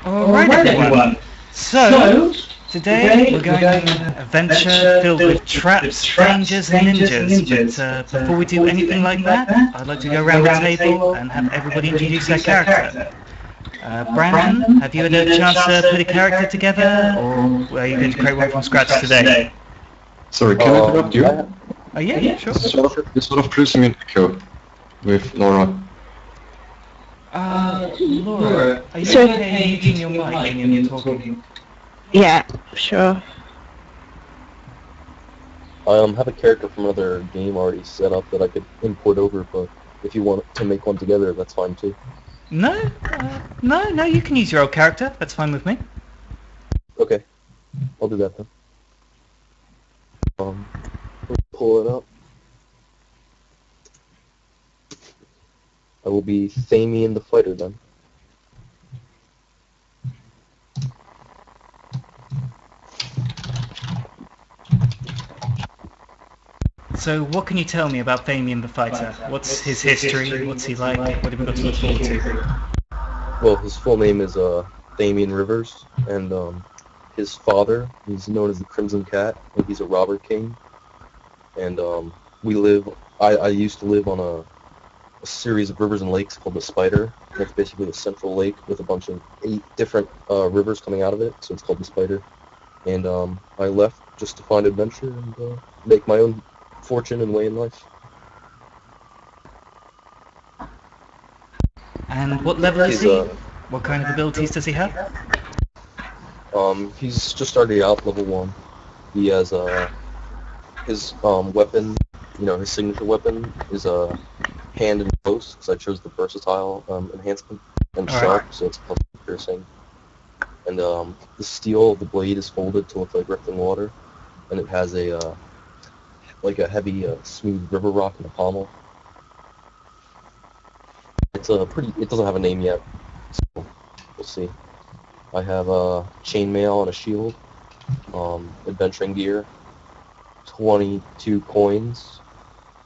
Alright everyone, so today we're going on an adventure filled with traps, dangers and ninjas, but before we do anything like that, I'd like to go around the table and have everybody introduce their character. Brandon, have you had a chance to put a character together, or are you going to create one from scratch today? Sorry, can I interrupt you? Oh yeah, sure. You're sort of producing an echo with Laura. Laura, are you okay using your mic when you're talking? Yeah, sure. I have a character from another game already set up that I could import over, but if you want to make one together, that's fine too. No, you can use your old character, that's fine with me. Okay, I'll do that then. Let me pull it up. I will be Thamian the Fighter then. So what can you tell me about Thamian the Fighter? What's his history? What's he like? What have we got to look forward to? Well, his full name is Thamian Rivers, and his father, he's known as the Crimson Cat, and he's a robber king. And I used to live on a series of rivers and lakes called the Spider. That's basically a central lake with a bunch of 8 different rivers coming out of it, so it's called the Spider. And I left just to find adventure and make my own fortune and way in life. And what level is he? What kind of abilities does he have? He's just started out level 1. He has his weapon, his signature weapon is a hand and close, because I chose the versatile enhancement, and sharp, so it's piercing. And the steel of the blade is folded to look like rippling water, and it has a heavy, smooth river rock in the pommel. It's it doesn't have a name yet, so we'll see. I have a chainmail and a shield, adventuring gear, 22 coins,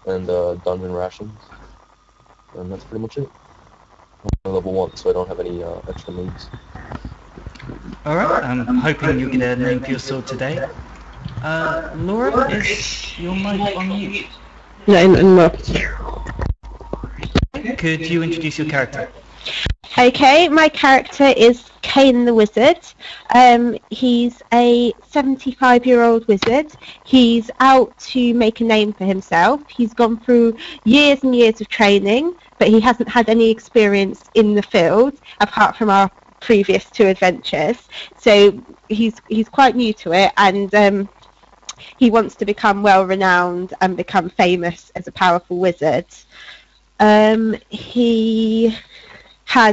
and dungeon rations. And that's pretty much it. I'm level 1, so I don't have any extra moves. Alright, I'm hoping you get a name for your sword today. Laura, is your mic on mute? No, no. Could you introduce your character? Okay, my character is Kane the Wizard. He's a 75-year-old wizard. He's out to make a name for himself. He's gone through years and years of training, but he hasn't had any experience in the field apart from our previous 2 adventures. So he's quite new to it, and he wants to become well-renowned and become famous as a powerful wizard.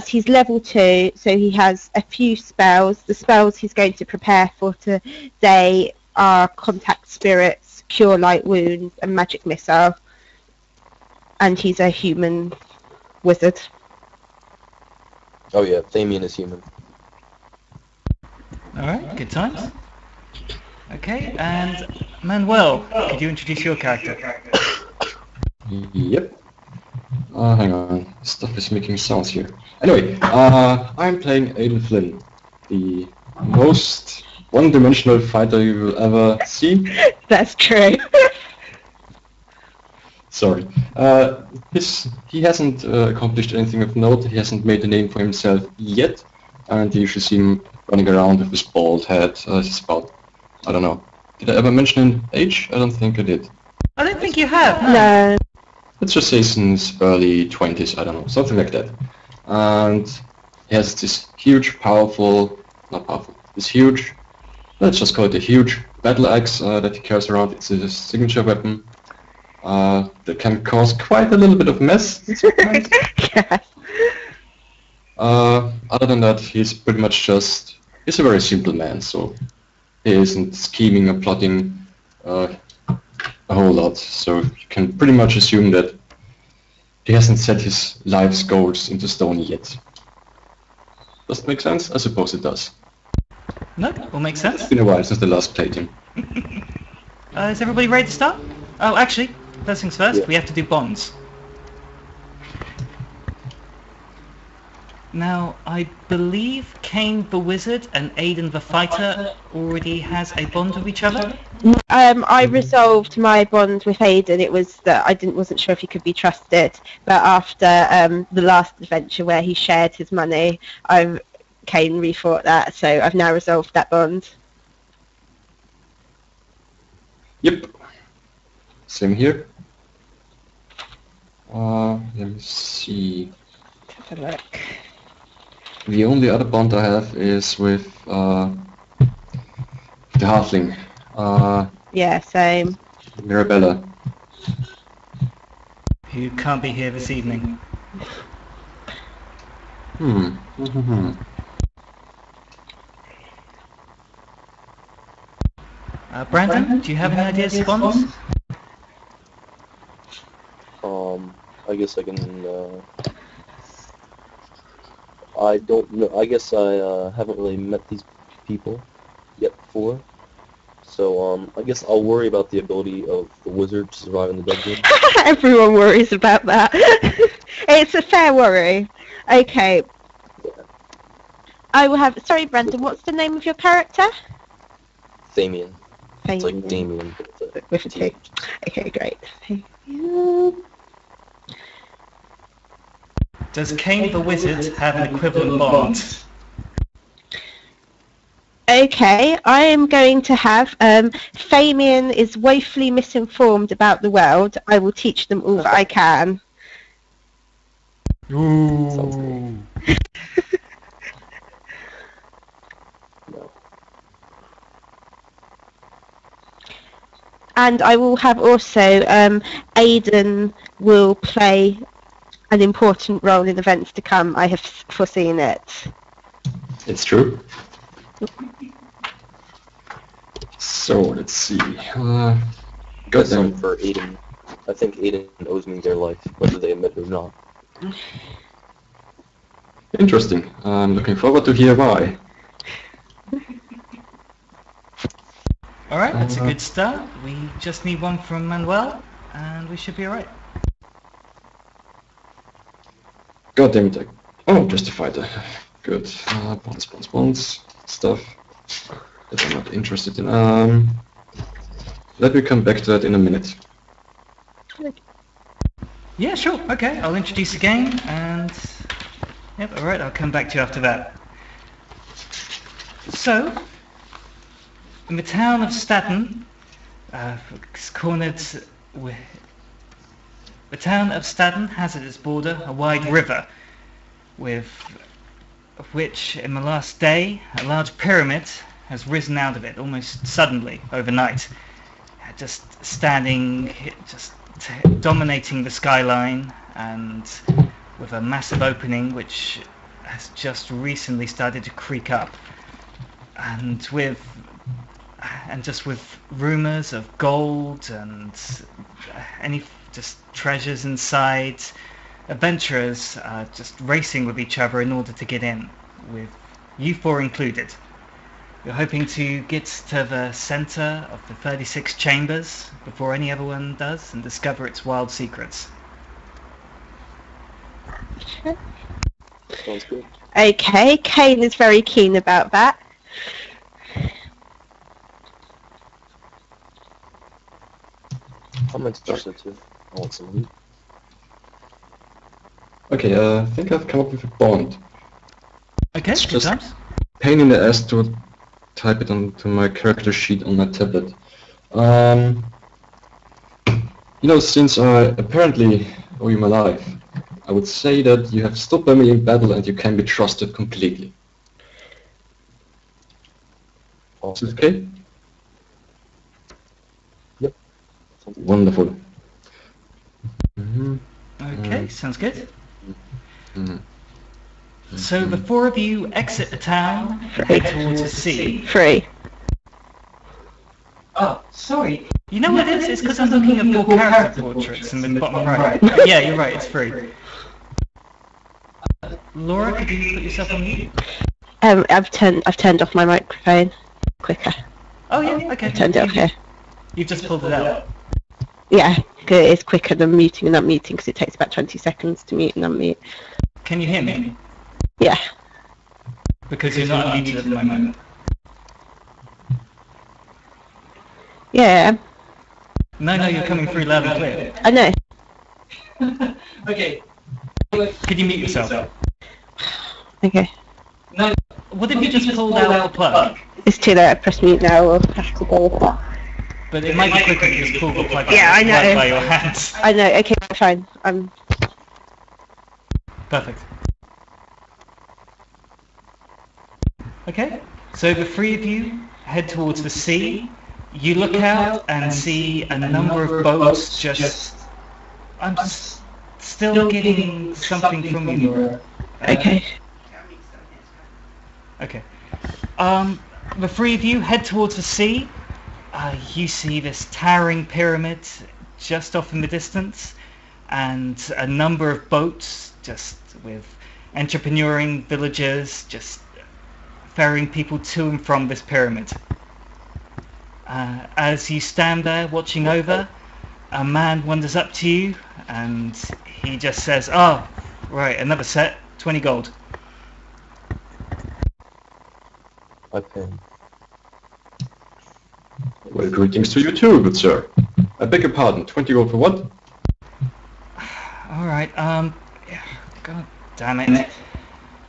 He's level 2, so he has a few spells. The spells he's going to prepare for today are Contact Spirits, Cure Light Wounds, and Magic Missile. And he's a human wizard. Oh yeah, Thamian is human. Alright, good times. Okay, and Manuel, could you introduce your character? Yep. Hang on, stuff is making sounds here. Anyway, I'm playing Aiden Flynn, the most one-dimensional fighter you will ever see. That's true. Sorry. He hasn't accomplished anything of note, he hasn't made a name for himself yet, and you should see him running around with his bald head. He's about, I don't know. Did I ever mention an age? I don't think I did. I don't think you have. No. Let's just say since early 20s, I don't know, something like that. And he has this huge, this huge, let's just call it a huge battle axe that he carries around. It's his signature weapon that can cause quite a little bit of mess. Yes. Other than that, he's pretty much he's a very simple man, so he isn't scheming or plotting a whole lot, so you can pretty much assume that he hasn't set his life's goals into stone yet. Does that make sense? I suppose it does. No, will make sense. It's been a while since the last played him. Is everybody ready to start? Oh, actually, first things first, we have to do bonds. Now, I believe Kane the Wizard and Aiden the Fighter already has a bond with each other? I resolved my bond with Aiden. It was that wasn't sure if he could be trusted, but after the last adventure where he shared his money, Kane rethought that, so I've now resolved that bond. Yep. Same here. Let me see. Let's have a look. The only other bond I have is with the halfling. Yeah, same. Mirabella. Who can't be here this evening. Brandon, do you have any ideas for bonds? I guess I can, I don't know, I guess I haven't really met these people yet before, so I guess I'll worry about the ability of the wizard to survive in the dungeon. Everyone worries about that. It's a fair worry. Okay. Yeah. I will have, sorry Brandon, what's the name of your character? Thamian. It's like Damien, but with a T. Okay, great. Thamian. Does Kane the Wizard have an equivalent bond? Okay, I am going to have Thamian is woefully misinformed about the world. I will teach them all that I can. Ooh. Sounds great. No. And I will have also Aiden will play an important role in events to come. I have foreseen it. It's true. So, let's see. Got some for Aiden. I think Aiden owes me their life, whether they admit it or not. Interesting. I'm looking forward to hear why. Alright, that's a good start. We just need one from Manuel, and we should be alright. God damn it. Oh, just a fighter. Good. Bonds. Stuff that I'm not interested in. Let me come back to that in a minute. Yeah, sure. Okay, I'll introduce the game, and yep, alright, I'll come back to you after that. So, in the town of Staten, cornered with... The town of Staten has at its border a wide river, of which in the last day a large pyramid has risen out of it almost suddenly overnight, just dominating the skyline, and with a massive opening which has just recently started to creak up, and just with rumours of gold and any just treasures inside. Adventurers are just racing with each other in order to get in, with you four included. You're hoping to get to the centre of the 36 chambers before anyone does and discover its wild secrets. Sounds good. Okay, Kane is very keen about that. I'm interested too. I want some loot. Okay, I think I've come up with a bond. Okay, It's good just times. pain in the ass to type it onto my character sheet on my tablet. Since I apparently owe you my life, I would say that you have stood by me in battle and you can be trusted completely. Is it okay? Yep. Wonderful. Okay, sounds good. Mhm. So the four of you exit the town and head towards the sea. 3. Oh, sorry. You know what it is? It's because I'm looking at four character portraits in the bottom right. Yeah, you're right, it's free. Laura, could you put yourself on mute? I've turned off my microphone. Quicker. Oh yeah, okay. I've turned it off here. You've just pulled it out. Yeah, 'cause it is quicker than muting and unmuting because it takes about 20 seconds to mute and unmute. Can you hear me? Yeah. Because you're not unmuted at the moment. Yeah. No, you're coming through loud and clear. I know. Okay. Could you mute yourself? Okay. No. What if you just pulled out the plug? It's too late. I press mute now. We'll have to go with that. But it might be quicker if you just pull the plug out Yeah, I know. right by your hands. I know. Okay, fine. Perfect. Okay. So the three of you head towards the sea. You look out and see a number of boats just... I'm still getting something from you, Laura. Okay. Okay. The three of you head towards the sea. You see this towering pyramid just off in the distance, and a number of boats just with entrepreneuring villagers just ferrying people to and from this pyramid. As you stand there watching over, a man wanders up to you and he just says, "Oh, right, another set, 20 gold." I pay him. Well, greetings to you too, good sir. I beg your pardon, 20 gold for what? Alright, yeah, god damn it.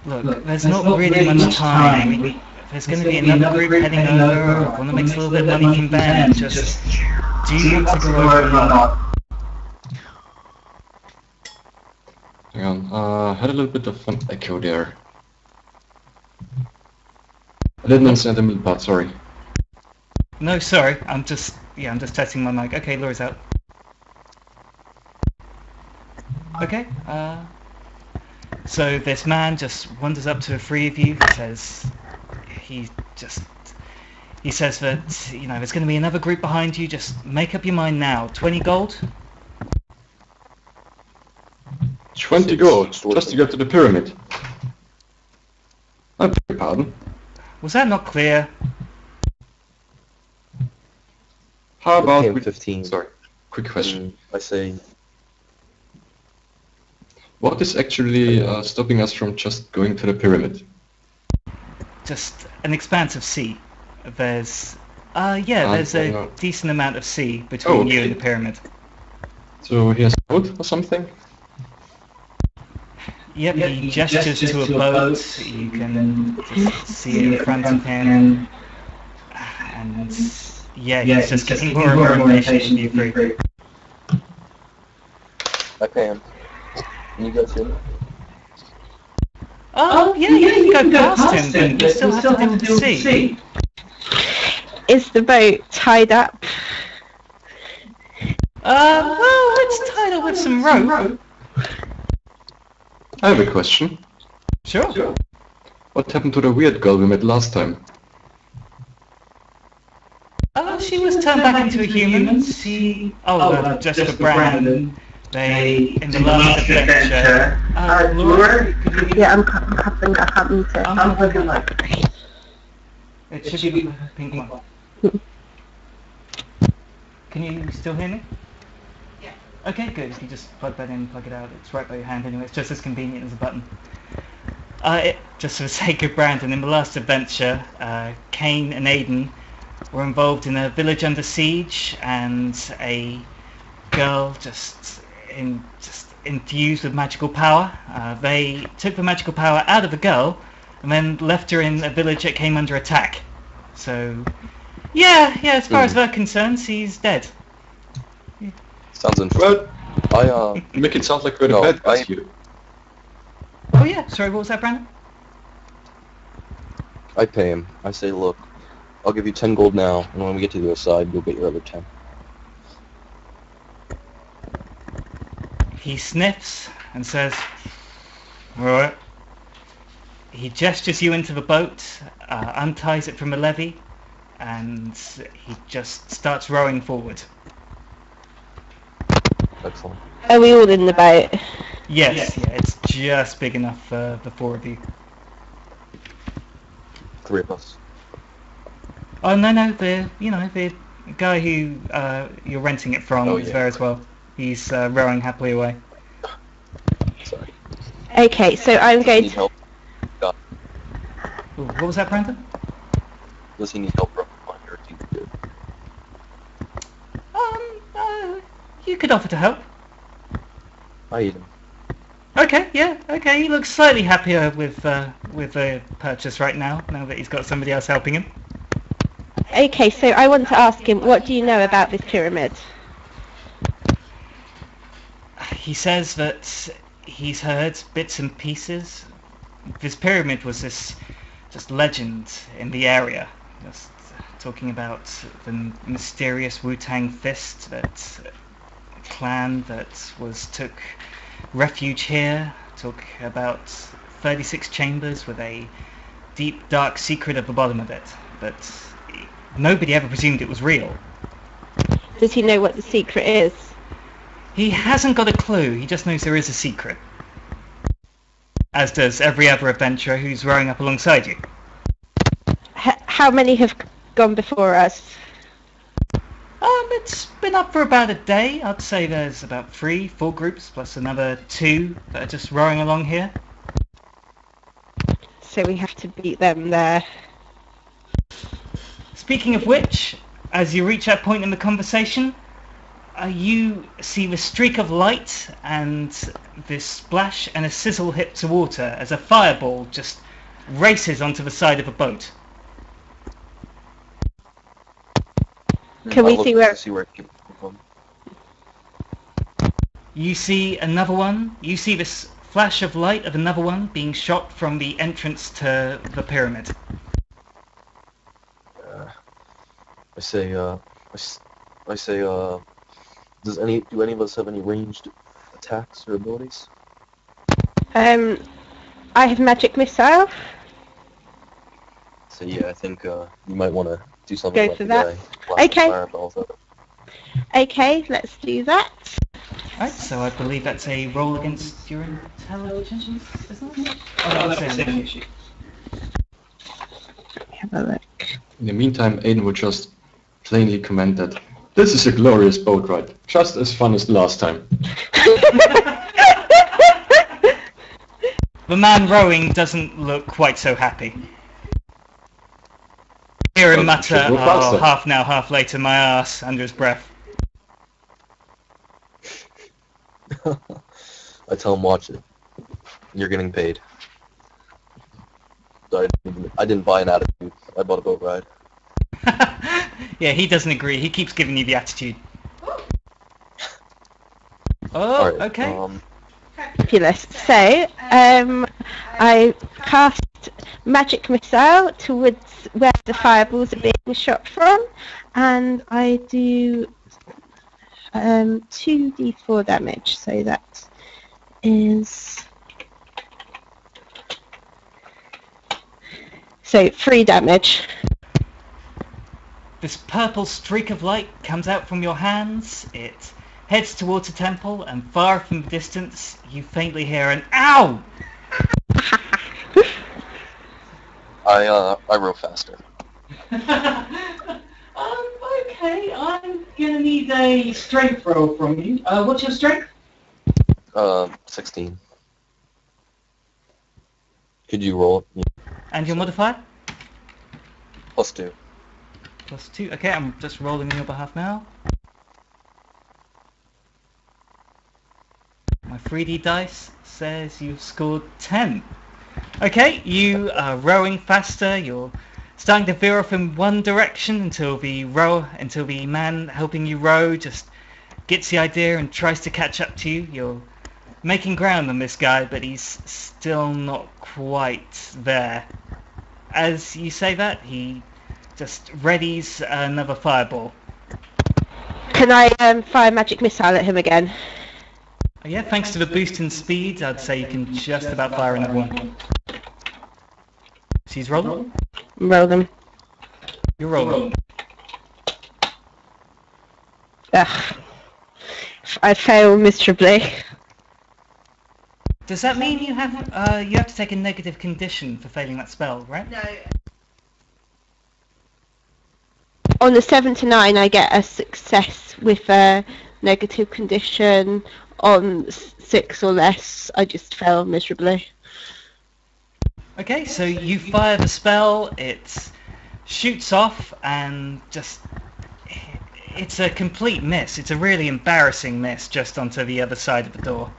Look, there's not really much time. There's going to be another group heading over. I want to make a little bit of money from them. Just, do you want to go over or not? Hang on, had a little bit of an echo there. I didn't understand the middle part, sorry. No, sorry, I'm just testing my mic. Okay, Laura's out. Okay, so this man just wanders up to the three of you, he says that, you know, there's going to be another group behind you, just make up your mind now. 20 gold? 20 gold, just to get to the pyramid. I beg your pardon. Was that not clear? How about him we... 15. Sorry, quick question. I say, What is actually stopping us from just going to the pyramid? Just an expanse of sea. There's there's a decent amount of sea between you and the pyramid. So he has a boat or something? Yep, he gestures to a boat. You can just see it in front of him. And yeah, he's just getting more and more information from you three. I pay him. Can you guys hear me? Oh, yeah, you can go past him, but you still have to deal with the sea. Is the boat tied up? Well, it's tied up with some rope. I have a question. Sure. What happened to the weird girl we met last time? She was turned back into a human. Just for Brandon. They, in the last adventure... Laura? Yeah, I'm covering. I can't mute it. I'm holding like... It should be the pink one. Can you still hear me? Yeah. Okay, good. If you just plug that in and plug it out, it's right by your hand anyway. It's just as convenient as a button. Just for the sake of Brandon, in the last adventure, Kane and Aiden were involved in a village under siege, and a girl just infused with magical power. They took the magical power out of the girl and then left her in a village that came under attack. So, yeah, as far as they're concerned, she's dead. Sounds interesting. Well, you make it sound like we're the bad guys here. Oh yeah, sorry, what was that, Brandon? I pay him. I say, look, I'll give you 10 gold now, and when we get to the other side, you'll get your other 10. He sniffs and says, "Alright." He gestures you into the boat, unties it from the levee, and he just starts rowing forward. Excellent. Are we all in the boat? Yes, yeah, it's just big enough for the four of you. 3 of us. Oh no, the guy who you're renting it from is there as well. He's rowing happily away. Sorry. Okay, so I'm going Need to... help? Ooh, what was that, Brandon? Does he need help from money, or is he good? You could offer to help. I eat him. Okay, yeah, okay. He looks slightly happier with the purchase right now that he's got somebody else helping him. Okay, so I want to ask him, what do you know about this pyramid? He says that he's heard bits and pieces. This pyramid was this just legend in the area. Just talking about the mysterious Wu-Tang Fist, that clan that took refuge here. Talk about 36 chambers with a deep, dark secret at the bottom of it. But nobody ever presumed it was real. Does he know what the secret is? He hasn't got a clue. He just knows there is a secret. As does every other adventurer who's rowing up alongside you. How many have gone before us? It's been up for about a day. I'd say there's about 3-4 groups, plus another 2 that are just rowing along here. So we have to beat them there. Speaking of which, as you reach that point in the conversation, you see the streak of light and this splash and a sizzle hit to water as a fireball just races onto the side of a boat. Can we see where... it came from? You see another one. You see this flash of light of another one being shot from the entrance to the pyramid. I say, do any of us have any ranged attacks or abilities? I have magic missile. So yeah, I think you might want to do something Go like for the that. guy. Okay. Fireballs at him. Okay, let's do that. Right, so I believe that's a roll against your intelligence, isn't it? Oh, that's a safety issue. Have a look. In the meantime, Aiden would just plainly comment that this is a glorious boat ride, just as fun as last time. The man rowing doesn't look quite so happy. Hear him mutter, should go faster. half now, half later, my ass, under his breath. I tell him, watch it. You're getting paid. So I didn't buy an attitude. I bought a boat ride. Yeah, he doesn't agree. He keeps giving you the attitude. Oh, Alright, okay. Fabulous. So, I cast magic missile towards where the fireballs are being shot from, and I do 2d4 damage. So that is 3 damage. This purple streak of light comes out from your hands. It heads towards the temple, and far from the distance, you faintly hear an "ow!" I row faster. Okay, I'm gonna need a strength roll from you. What's your strength? 16. Could you roll it? And your modifier? +2. +2. Okay, I'm just rolling on your behalf now. My 3D dice says you've scored 10. Okay, you are rowing faster. You're starting to veer off in one direction until the man helping you row just gets the idea and tries to catch up to you. You're making ground on this guy, but he's still not quite there. As you say that, he just readies another fireball. Can I fire magic missile at him again? Yeah, thanks to the boost in speed, I'd say you can just about fire another one. So he's rolling? Roll them. You're rolling. Ugh. I fail miserably. Does that mean you have to take a negative condition for failing that spell, right? No. On the 7 to 9, I get a success with a negative condition. On 6 or less, I just fail miserably. Okay, so you fire the spell, it shoots off, and just... It's a complete miss. It's a really embarrassing miss just onto the other side of the door.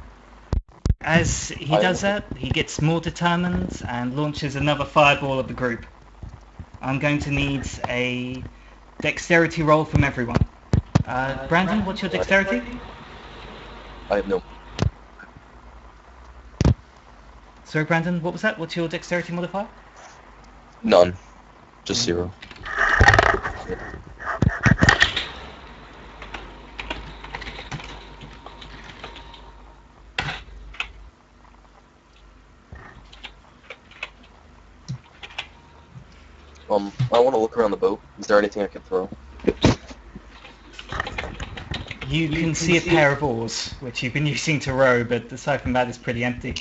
As he does that, he gets more determined and launches another fireball at the group. I'm going to need a dexterity roll from everyone. Brandon, what's your dexterity? I have no. Sorry, Brandon, what was that? What's your dexterity modifier? None. Just 0. I want to look around the boat. Is there anything I can throw? You can see a pair of oars, which you've been using to row, but aside from that, it's pretty empty.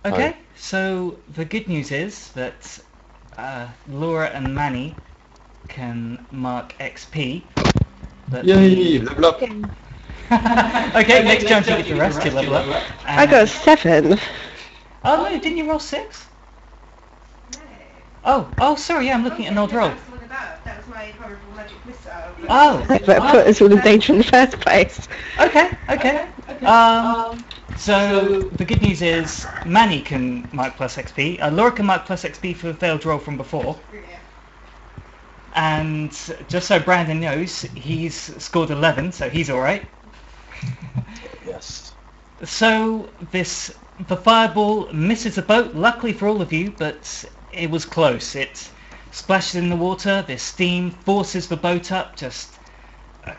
Okay, so the good news is that Laura and Manny can mark XP. But Yay! Level up! okay, next time you get the rest, you level up. I got 7. Oh no, didn't you roll 6? Oh, sorry, yeah, I'm looking at an old roll. That was my horrible magic missile. Oh, But put us all in danger in the first place. okay. So the good news is Manny can mark plus XP. Laura can mark plus XP for the failed roll from before. And just so Brandon knows, he's scored 11, so he's alright. Yes. So the fireball misses the boat, luckily for all of you, but it was close. It splashes in the water, the steam forces the boat up, just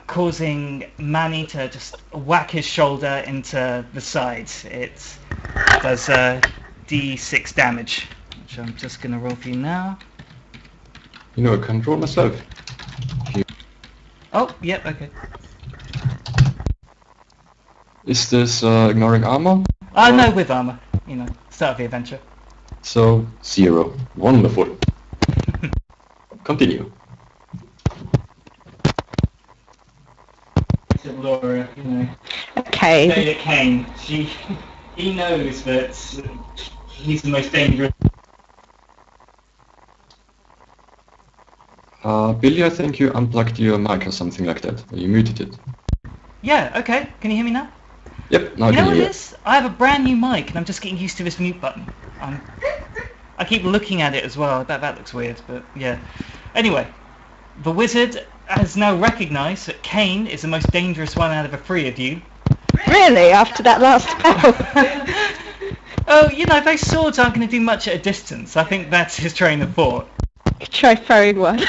causing Manny to just whack his shoulder into the side. It does D6 damage, which I'm just going to roll for you now. You know, I can roll myself. Oh, yep, okay. Is this ignoring armor? No, with armor. You know, start of the adventure. So, 0. Wonderful. Continue. Laura, you know. Okay. Data Kane, he knows that he's the most dangerous. Billy, I think you unplugged your mic or something like that. You muted it. Yeah, okay. Can you hear me now? Yep, now I You know can what hear it is? I have a brand new mic and I'm just getting used to this mute button. I keep looking at it as well. I bet that looks weird, but yeah. Anyway, the wizard has now recognised that Kane is the most dangerous one out of the 3 of you. Really? After that last spell? Oh, you know, those swords aren't going to do much at a distance. I think that's his train of thought. Try throwing one.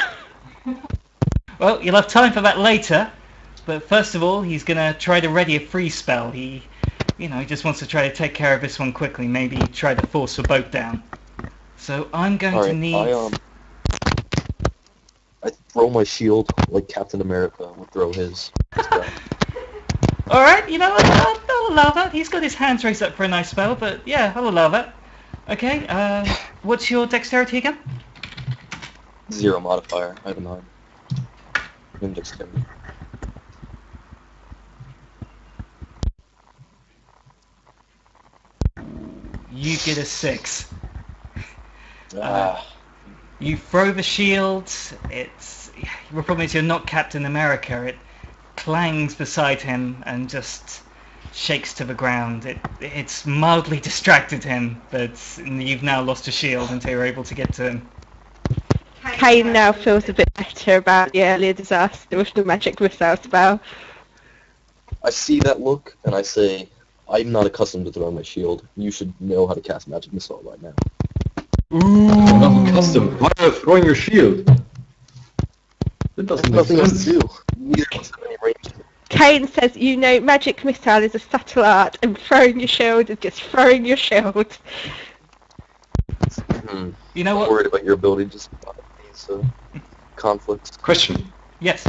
Well, you'll have time for that later, but first of all, he's going to try to ready a freeze spell. He just wants to try to take care of this one quickly, maybe try to force the boat down. So I'm going to need... I throw my shield like Captain America would throw his. Alright, you know what, I'll allow that. He's got his hands raised up for a nice spell, but yeah, I'll allow that. Okay, what's your dexterity again? 0 modifier. I have a 9. In dexterity. You get a 6. Ah. You throw the shield, the problem is you're not Captain America, it clangs beside him and just shakes to the ground. It's mildly distracted him, but you've now lost a shield until you're able to get to him. Kane now feels a bit better about the earlier disaster with the magic missile spell. I see that look and I say, I'm not accustomed to throwing my shield. You should know how to cast magic missile right now. Ooh, not custom. Why are you throwing your shield? That doesn't make Nothing else sense. to do. Neither of us have any range. Kane says, you know, magic missile is a subtle art, and throwing your shield is just throwing your shield. You know I'm what? worried about your ability to survive these conflicts. Question. Yes.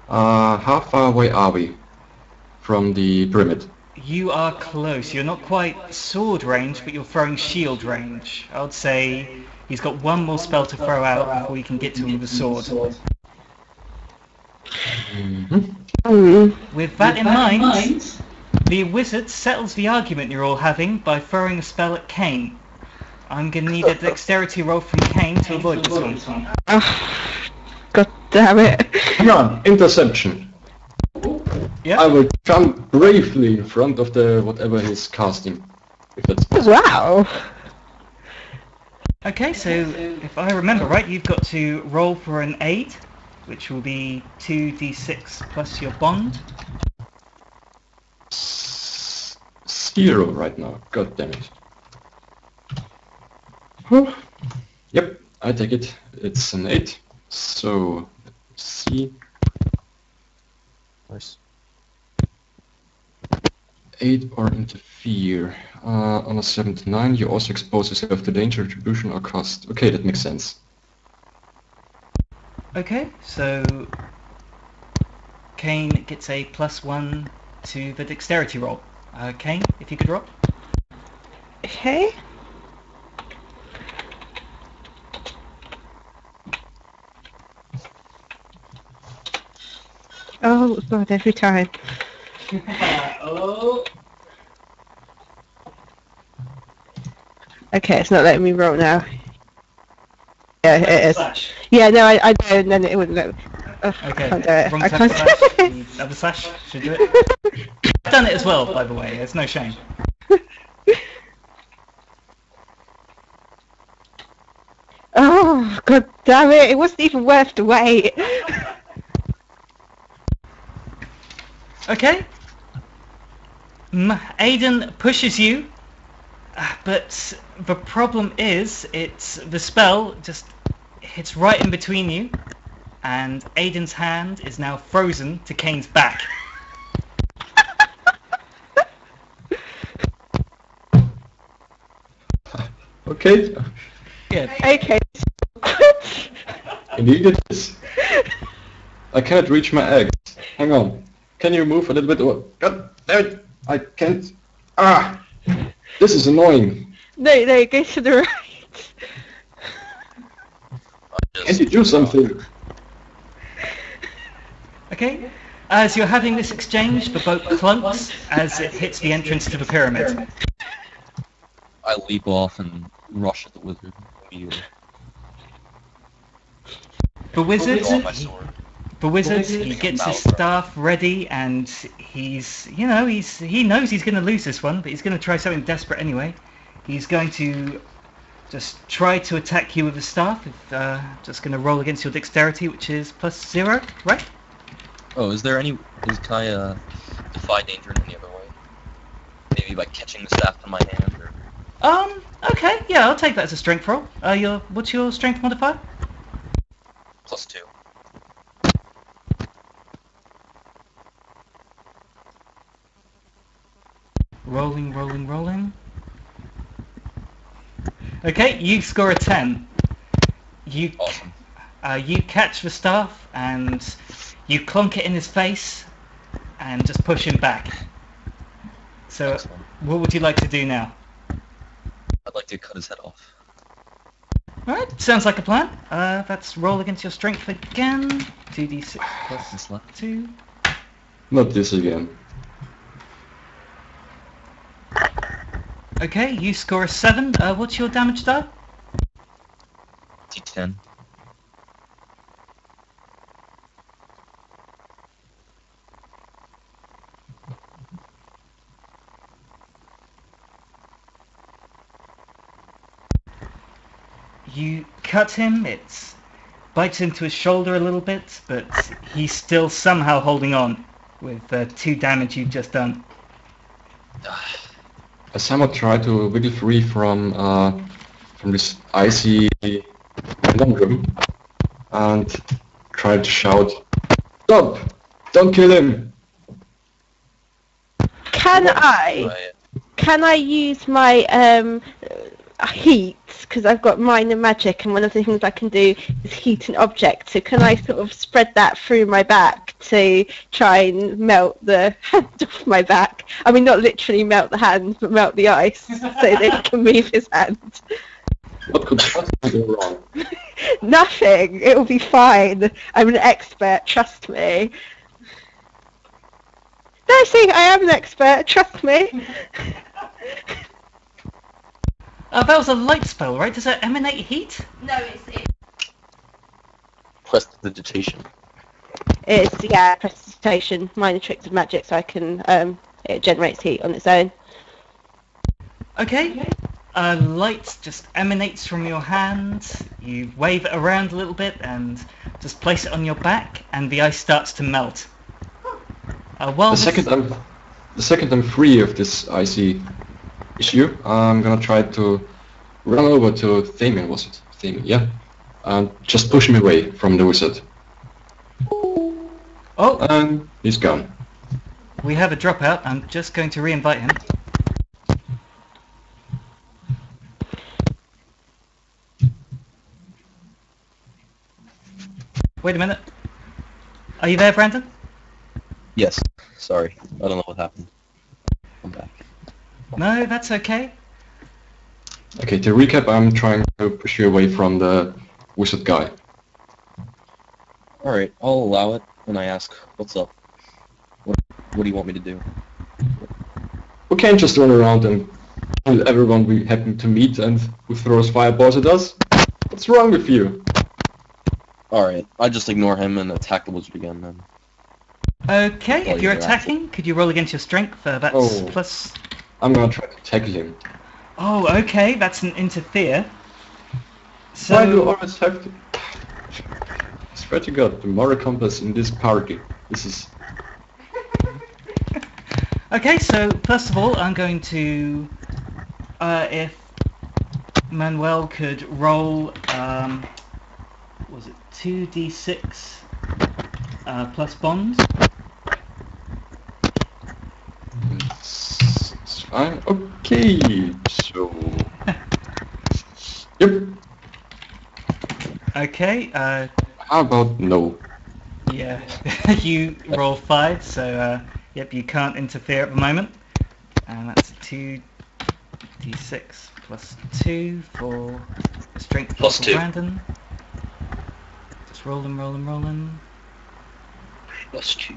How far away are we from the pyramid? You are close. You're not quite sword range, but you're throwing shield range. I would say he's got one more spell to throw out before you can get to him with the sword. Mm-hmm. With that in mind, The wizard settles the argument you're all having by throwing a spell at Kane. I'm going to need a dexterity roll from Kane to avoid this one. Oh, God damn it. Come on, interception. Yeah. I will jump bravely in front of the whatever he's casting. If that's possible. Wow. Okay, so if I remember right, you've got to roll for an aid, which will be 2d6 plus your bond. 0 right now. God damn it. Whew. Yep, I take it. It's an 8. So, let's see. Nice. 8 or interfere. On a 7 to 9, you also expose yourself to danger, retribution, or cost. Okay, that makes sense. Okay, so Kane gets a +1 to the dexterity roll. Kane, if you could roll. Okay. Oh God, every time. Oh. Okay, it's not letting me roll now. Yeah, it is. Slash. Yeah, no, I know, and then it wouldn't let me. Oh, I Okay, can't do it. wrong I type can't of slash. do it. The other slash should do it. I've done it as well, by the way. There's no shame. Oh, God damn it. It wasn't even worth the wait. Okay. Aiden pushes you, but the problem is, the spell just hits right in between you, and Aiden's hand is now frozen to Kane's back. Okay, Yeah. Okay. indeed it is. I can't reach my eggs. Hang on. Can you move a little bit? God damn it! I can't. Ah! This is annoying. No, go to the right. Can't you do something? Okay. As you're having this exchange, the boat clunks as it hits the entrance to the pyramid. I leap off and rush at the wizard immediately. The wizard, Draw my sword. he gets his staff ready, and he knows he's going to lose this one, but he's going to try something desperate anyway. He's going to just try to attack you with the staff. Just going to roll against your dexterity, which is +0, right? Oh, can I defy danger in any other way? Maybe by catching the staff in my hand, or... Okay, yeah, I'll take that as a strength roll. What's your strength modifier? +2. Rolling. Okay, you score a 10. Awesome. You catch the staff and you clonk it in his face and just push him back. So, Excellent. what would you like to do now? I'd like to cut his head off. Alright, sounds like a plan. Let's roll against your strength again. 2d6 This plus left. 2. Not this again. Okay, you score a 7. What's your damage die? D10. You cut him, it bites into his shoulder a little bit, but he's still somehow holding on with the 2 damage you've just done. I somehow try to wiggle free from this icy conundrum and try to shout, "Stop! Don't kill him!" Can I use my heat? Because I've got minor magic, and one of the things I can do is heat an object. So can I sort of spread that through my back to try and melt the hand off my back? I mean, not literally melt the hand, but melt the ice so that he can move his hand. What could possibly go wrong? Nothing. It will be fine. I'm an expert. Trust me. No, see, I am an expert, trust me. That was a light spell, right? Does it emanate heat? No, it's Prestidigitation. It's, yeah, prestidigitation, minor tricks of magic, so I can, it generates heat on its own. Okay. Light just emanates from your hand. You wave it around a little bit and just place it on your back, and the ice starts to melt. The second I'm free of this icy issue, I'm gonna try to run over to Thamian, was it? Thamian, yeah. And just push him away from the wizard. Oh, And he's gone. we have a dropout. I'm just going to re-invite him. Wait a minute. Are you there, Brandon? Yes. Sorry. I don't know what happened. I'm back. No, that's okay. Okay, to recap, I'm trying to push you away from the wizard guy. Alright, I'll allow it, and I ask, what's up? What do you want me to do? We can't just run around and kill everyone we happen to meet and who throws fireballs at us. What's wrong with you? Alright, I just ignore him and attack the wizard again then. Okay, Well, if you're you're attacking, could you roll against your strength? That's Oh. plus... I'm gonna try to tackle him. Oh, okay, that's an interfere. So... Why do you always have to... I swear to God, the moral compass in this party. This is... Okay, so first of all, I'm going to... if Manuel could roll... was it 2d6 plus bonds? It's fine. Okay, so... Yep. Okay, How about no? yeah, you roll 5, so yep, you can't interfere at the moment. And that's 2d6 plus 2 for strength Plus for 2. Brandon. Just rolling. Plus 2.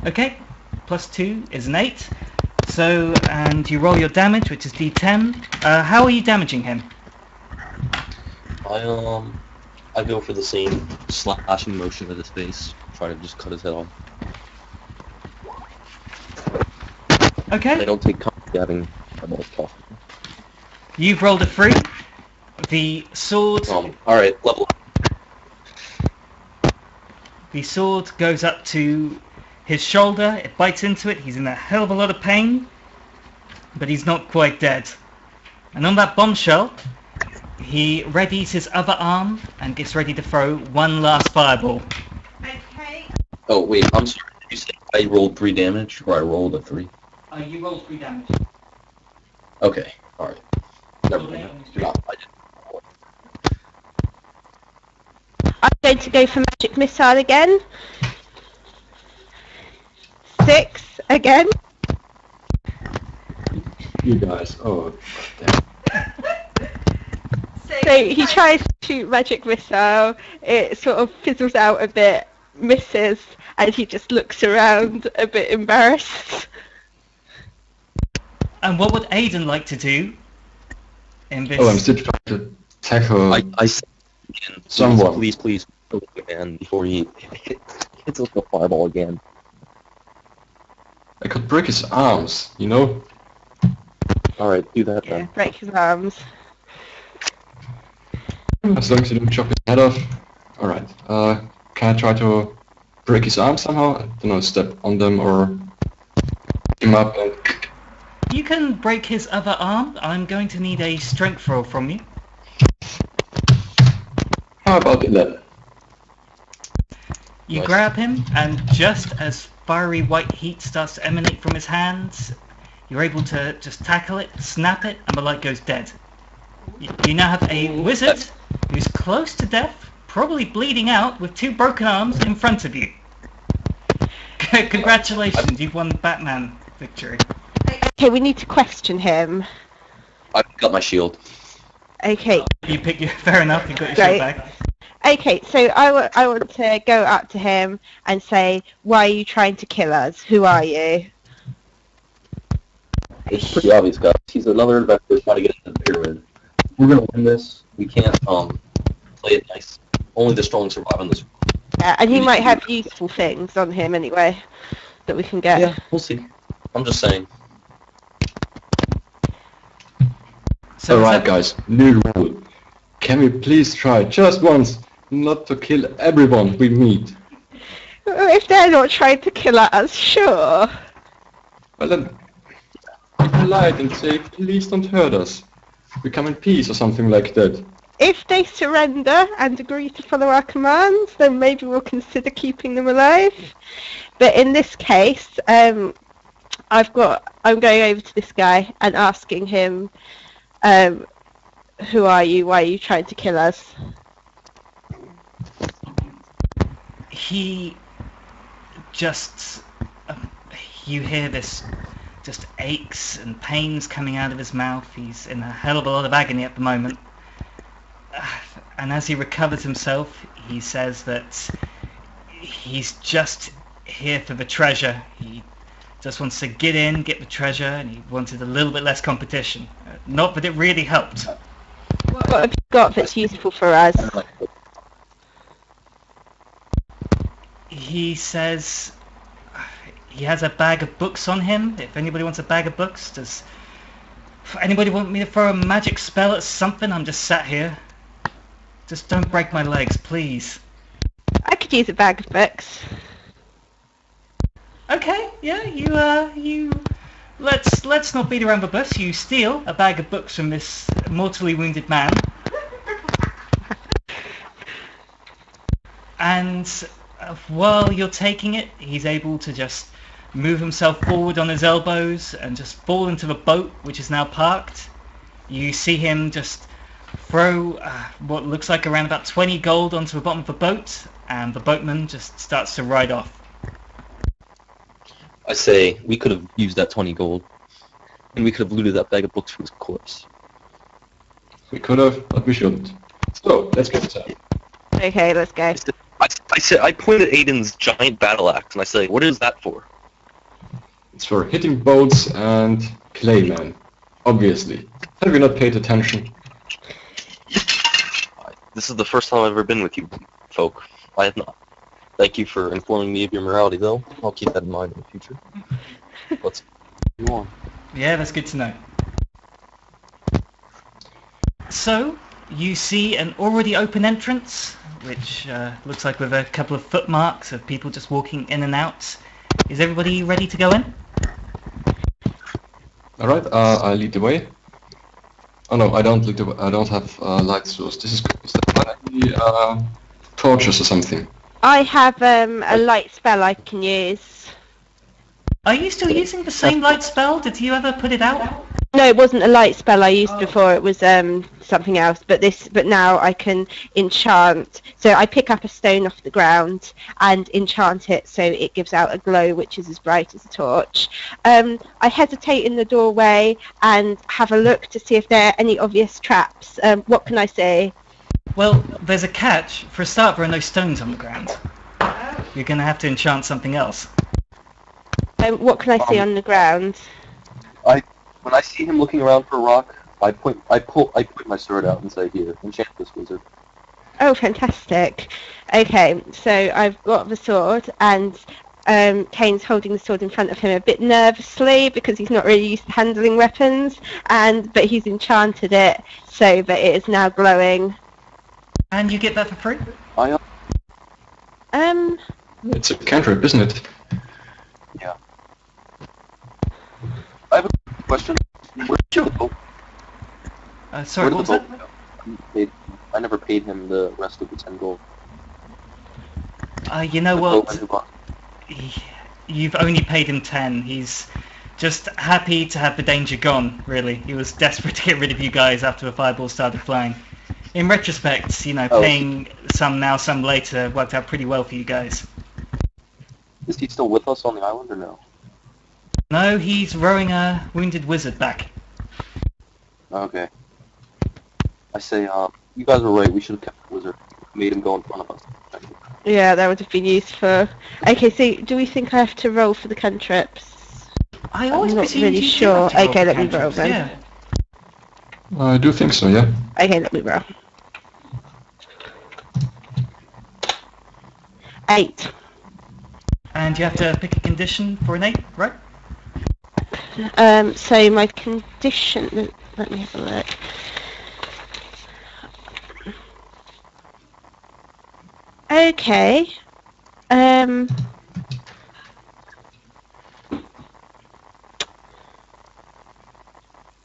Okay, plus 2 is an 8. So, and you roll your damage, which is d10. How are you damaging him? I go for the same slashing motion at his face, try to just cut his head off. I Okay, don't take having fireballs tough. you've rolled a 3. The sword, Alright, level up. the sword goes up to his shoulder. It bites into it. He's in a hell of a lot of pain, but he's not quite dead. And on that bombshell, he readies his other arm and gets ready to throw one last fireball. okay. Oh, wait, I'm sorry. Did you say I rolled 3 damage, or I rolled a 3? You rolled 3 damage. Okay, alright. Never mind. No, I didn't. I'm going to go for magic missile again. 6 again. You guys, oh, damn. So he tries to shoot magic missile, it sort of fizzles out a bit, misses, and he just looks around a bit embarrassed. And what would Aiden like to do in this? Oh, I'm still trying to tackle I said, again, someone. Please, man, before he hits us with a fireball again. I could break his arms, you know? Alright, do that Yeah, then. break his arms. As long as you don't chop his head off. Alright, can I try to break his arms somehow? I don't know, step on them or pick him up and... You can break his other arm. I'm going to need a strength roll from you. How about 11? You Nice. grab him, and just as fiery white heat starts to emanate from his hands, you're able to just tackle it, snap it, and the light goes dead. You now have a wizard who's close to death, probably bleeding out, with 2 broken arms in front of you. Congratulations, you've won the Batman victory. Okay, we need to question him. I've got my shield. Okay, You pick your... Fair enough, you got your Right. shield back. Okay, so I want to go up to him and say, why are you trying to kill us? Who are you? It's pretty obvious, guys. He's another investor trying to get into the pyramid. We're gonna win this. We can't play it nice. Only the strong survive on this. Yeah, and he might have useful things on him anyway that we can get. Yeah, we'll see. I'm just saying. So Alright guys, new rule. Can we please try just once not to kill everyone we meet? If they're not trying to kill us, sure. Well then, be polite and say, please don't hurt us. We come in peace or something like that. If they surrender and agree to follow our commands, then maybe we'll consider keeping them alive. But in this case, I'm going over to this guy and asking him, who are you? Why are you trying to kill us? he just, you hear this just aches and pains coming out of his mouth. He's in a hell of a lot of agony at the moment. And as he recovers himself, he says that he's just here for the treasure. He just wants to get in, get the treasure, and he wanted a little bit less competition. Not that it really helped. What have you got that's useful for us? He says he has a bag of books on him. If anybody wants a bag of books, does anybody want me to throw a magic spell at something? I'm just sat here. Just don't break my legs, please. I could use a bag of books. Okay, yeah, you let's not beat around the bush. You steal a bag of books from this mortally wounded man. And while you're taking it, he's able to just move himself forward on his elbows and just fall into the boat, which is now parked. You see him just throw what looks like around about 20 gold onto the bottom of the boat, and the boatman just starts to ride off. I say we could have used that 20 gold, and we could have looted that bag of books from his corpse. We could have, but we shouldn't. So, let's get started. Okay, let's go. I pointed at Aiden's giant battle axe, and I say, what is that for? It's for hitting boats and claymen, obviously. Have you not paid attention? This is the first time I've ever been with you, folk. I have not. Thank you for informing me of your morality, though. I'll keep that in mind in the future. Let's go on. Yeah, that's good to know. So, you see an already open entrance, which looks like with a couple of footmarks of people just walking in and out. Is everybody ready to go in? Alright, I lead the way. Oh no, I don't lead the way. I don't have light source. Is that any torches or something? I have a light spell I can use. Are you still using the same light spell? Did you ever put it out? No, it wasn't a light spell I used before. It was something else. But now I can enchant. So I pick up a stone off the ground and enchant it, so it gives out a glow which is as bright as a torch. I hesitate in the doorway and have a look to see if there are any obvious traps. What can I say? Well, there's a catch. For a start, there are no stones on the ground. You're going to have to enchant something else. What can I see on the ground? When I see him looking around for a rock, I point my sword out and say, "Here, enchant this wizard." Oh, fantastic. Okay, so I've got the sword, and Kane's holding the sword in front of him a bit nervously because he's not really used to handling weapons, but he's enchanted it so that it is now glowing. And you get that for free? It's a cantrip, isn't it? Yeah. I have a question. Where's your boat? Sorry, what was that? I never paid him the rest of the 10 gold. You know what? You've only paid him 10. He's just happy to have the danger gone, really. He was desperate to get rid of you guys after the fireball started flying. In retrospect, paying some now, some later worked out pretty well for you guys. Is he still with us on the island or no? No, he's rowing a wounded wizard back. Okay. I say, you guys were right. We should have kept the wizard. made him go in front of us. Yeah, that would have been useful. Okay, so do we think I have to roll for the cantrips? I always I'm not presumed really you did sure. have to roll Okay, for let me roll cantrips, then. yeah. I do think so, yeah. Okay, let me roll. 8. And you have to pick a condition for an 8, right? So my condition. Let me have a look. Okay.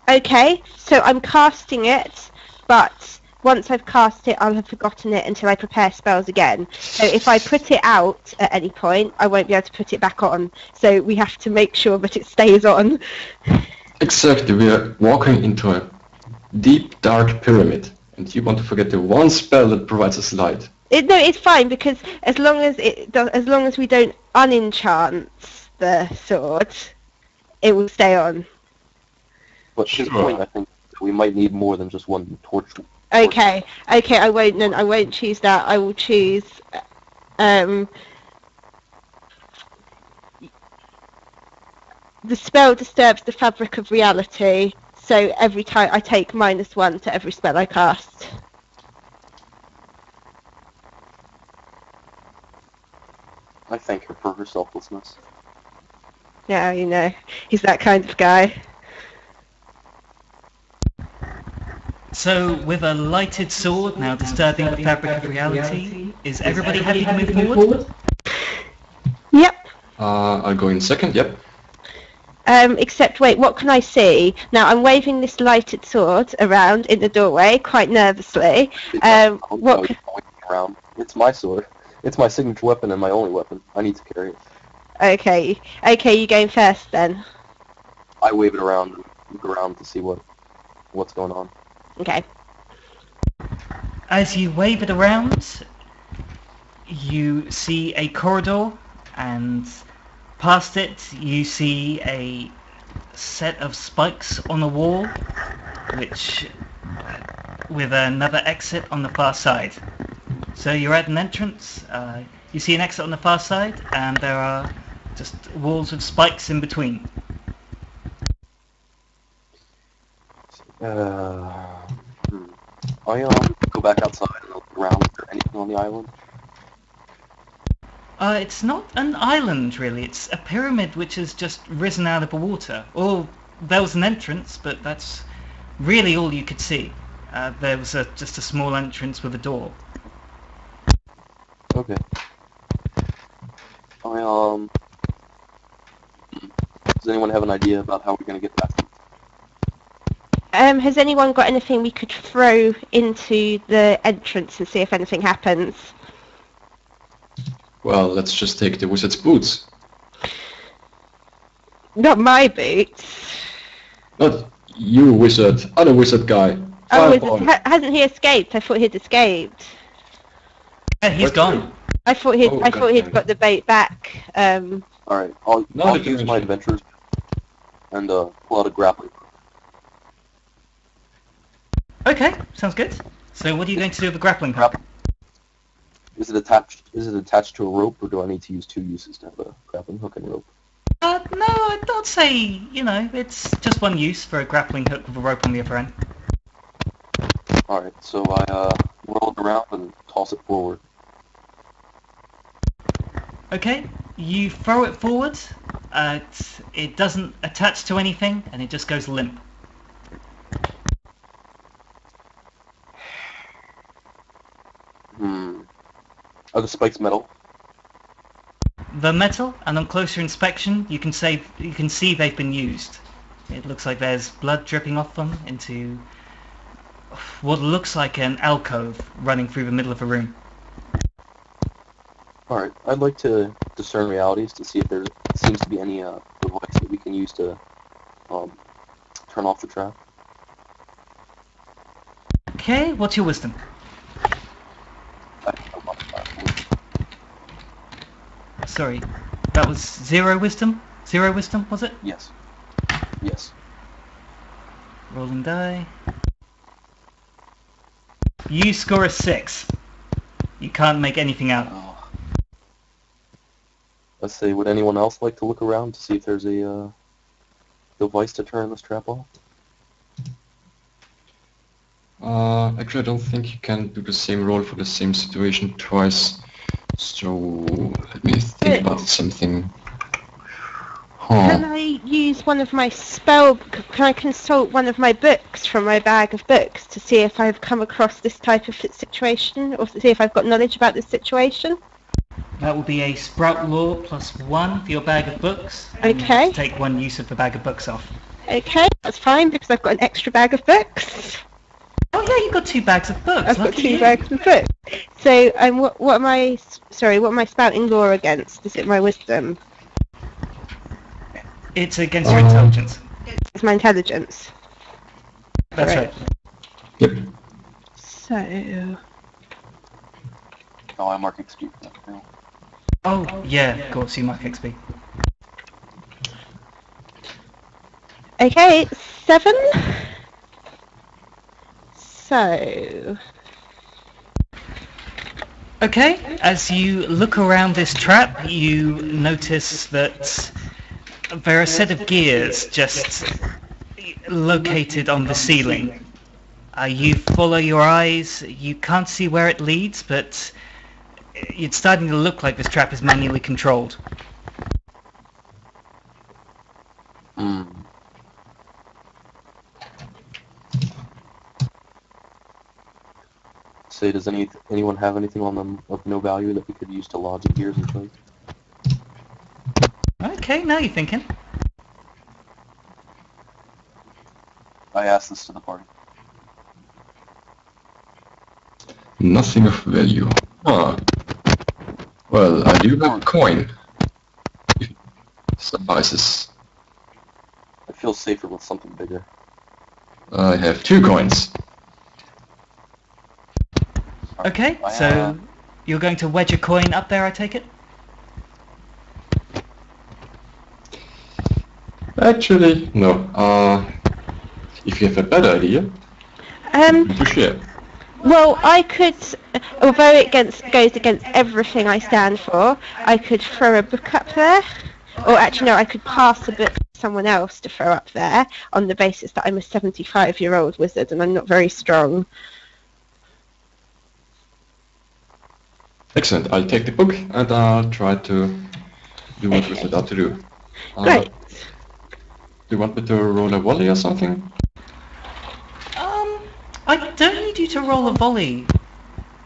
Okay, so I'm casting it, but once I've cast it, I'll have forgotten it until I prepare spells again. So if I put it out at any point, I won't be able to put it back on. So we have to make sure that it stays on. Exactly, we are walking into a deep, dark pyramid, and you want to forget the one spell that provides us light. No, it's fine because as long as we don't unenchant the sword, it will stay on. But his point, I think, we might need more than just one torch. Okay, I won't choose that. I will choose the spell disturbs the fabric of reality, so every time I take -1 to every spell I cast. I thank her for her selflessness. Yeah, you know, he's that kind of guy. So, with a lighted sword now disturbing the fabric of reality, is everybody happy to move forward? Yep. I'll go in second, yep. Except, wait, what can I see? Now, I'm waving this lighted sword around in the doorway, quite nervously. What? Around. It's my sword. It's my signature weapon and my only weapon. I need to carry it. Okay, you going first then. I wave it around and look around to see what's going on. Okay. As you wave it around, you see a corridor, and past it you see a set of spikes on the wall, which with another exit on the far side. So you're at an entrance, you see an exit on the far side, and there are just walls with spikes in between. I go back outside and look around. Is there anything on the island? It's not an island really, it's a pyramid which has just risen out of the water. Or there was an entrance, but that's really all you could see. There was just a small entrance with a door. Okay. Does anyone have an idea about how we're gonna get back? Has anyone got anything we could throw into the entrance and see if anything happens? Well, let's just take the wizard's boots. Not my boots. Not you, wizard. Other wizard guy. Oh, Fireball. hasn't he escaped? I thought he'd escaped. Yeah, he's gone. I thought he'd got the bait back. Alright, I'll use my adventures and pull out a grappling. Okay, sounds good. So what are you going to do with the grappling hook? Is it attached to a rope, or do I need to use two uses to have a grappling hook and rope? No, I'd say, it's just one use for a grappling hook with a rope on the other end. Alright, so I roll it around and toss it forward. Okay, you throw it forward, it doesn't attach to anything, and it just goes limp. Are the spikes metal? The metal, and on closer inspection, you can see they've been used. It looks like there's blood dripping off them into what looks like an alcove running through the middle of the room. Alright, I'd like to discern realities to see if there seems to be any device that we can use to turn off the trap. Okay, what's your wisdom? Sorry, that was 0 wisdom? 0 wisdom, was it? Yes. Yes. Rolling die. You score a 6. You can't make anything out. Let's say, would anyone else like to look around to see if there's a device to turn this trap off? Actually, I don't think you can do the same roll for the same situation twice. So let me think about something. Can I use one of my can I consult one of my books from my bag of books to see if I've come across this type of situation, or to see if I've got knowledge about this situation? That will be a Sprout Law +1 for your bag of books. And Okay. you take 1 use of the bag of books off. Okay, that's fine because I've got an extra bag of books. Oh yeah, you've got 2 bags of books. I've got Lucky 2 you. bags of books. So, what am I? Sorry, what am I spouting law against? Is it my wisdom? It's against your intelligence. It's my intelligence. That's right. Yep. So, Oh, I mark XP for that. No. Oh yeah, of course you mark XP. okay, 7. So, Okay, as you look around this trap, you notice that there are a set of gears just located on the ceiling. You follow your eyes, you can't see where it leads, but it's starting to look like this trap is manually controlled. Say, does anyone have anything on them of no value that we could use to lodge the gears in place? Okay, now you're thinking. I asked this to the party. Nothing of value. Ah. Well, I do have a coin. If it suffices. I feel safer with something bigger. I have 2 coins. Okay, so you're going to wedge a coin up there, I take it? Actually, no. If you have a better idea, to share. well, I could, although it goes against everything I stand for, I could throw a book up there. Or actually, no, I could pass a book to someone else to throw up there on the basis that I'm a 75-year-old wizard and I'm not very strong. Excellent. I'll take the book and I'll try to do what we set out to do. Great. Do you want me to roll a volley or something? I don't need you to roll a volley,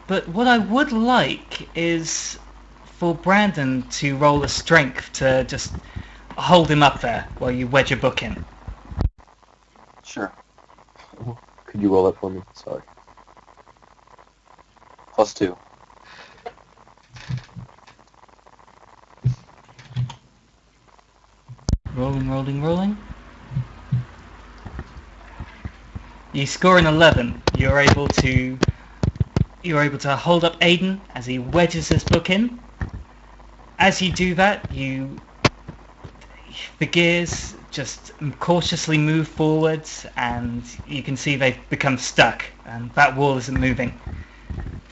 but what I would like is for Brandon to roll a strength to just hold him up there while you wedge a book in. Sure. Could you roll that for me? Sorry. +2. Rolling, rolling, rolling. You score an 11. You're able to hold up Aiden as he wedges his book in. As you do that, the gears just cautiously move forwards, and you can see they've become stuck, and that wall isn't moving.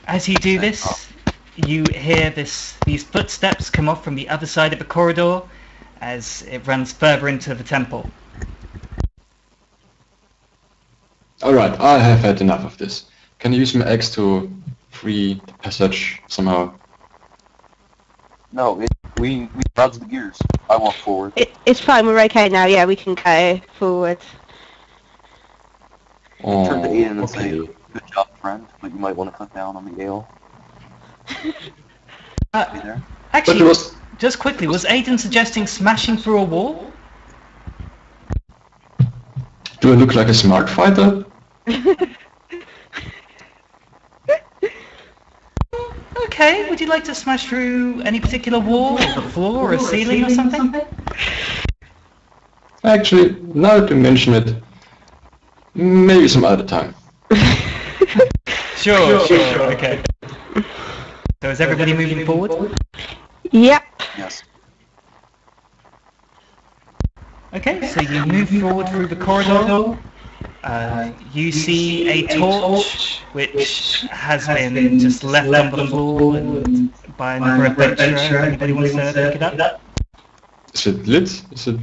As you do this, you hear these footsteps come off from the other side of the corridor as it runs further into the temple. Alright, I have had enough of this. Can you use my axe to free the passage somehow? No, we dodge the gears. I walk forward. It's fine, we're okay now, yeah, we can go forward. Oh, Turn to Aiden and say, okay. "Good job, friend, but you might want to cut down on the ale." Be there. But Actually, it was... just quickly, was Aiden suggesting smashing through a wall? Do I look like a smart fighter? Okay, would you like to smash through any particular wall, or the floor, or a ceiling, or something? Actually, now that you mention it, maybe some other time. Sure, okay. So is everybody moving forward? Yep. Yes. Okay, so you move forward through the corridor. You see a torch which has been just left on the floor and by another adventurer. Anybody wants to pick it up? Is it lit? Is it?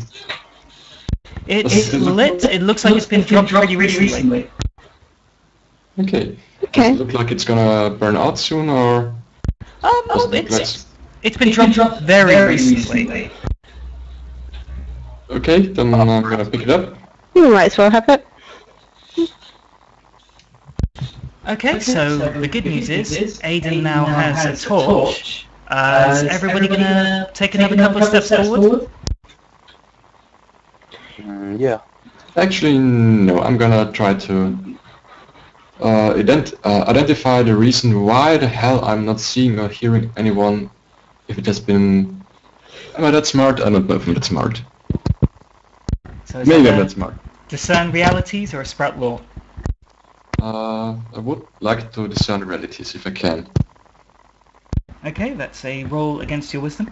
It's lit. It looks like it's been dropped pretty recently. Okay. Okay. Does it look like it's gonna burn out soon, or? No, it's been dropped very recently. Okay, then I'm gonna pick it up. You might as well have it. Okay, so the good news is Aiden now has a torch. Is everybody gonna take another couple of steps forward? Yeah. Actually, no. I'm gonna try to identify the reason why the hell I'm not seeing or hearing anyone. If it has been... Am I that smart? I don't know if I'm that smart. So is Maybe that I'm a that smart. discern realities or a sprout law? I would like to discern realities if I can. Okay, that's a roll against your wisdom.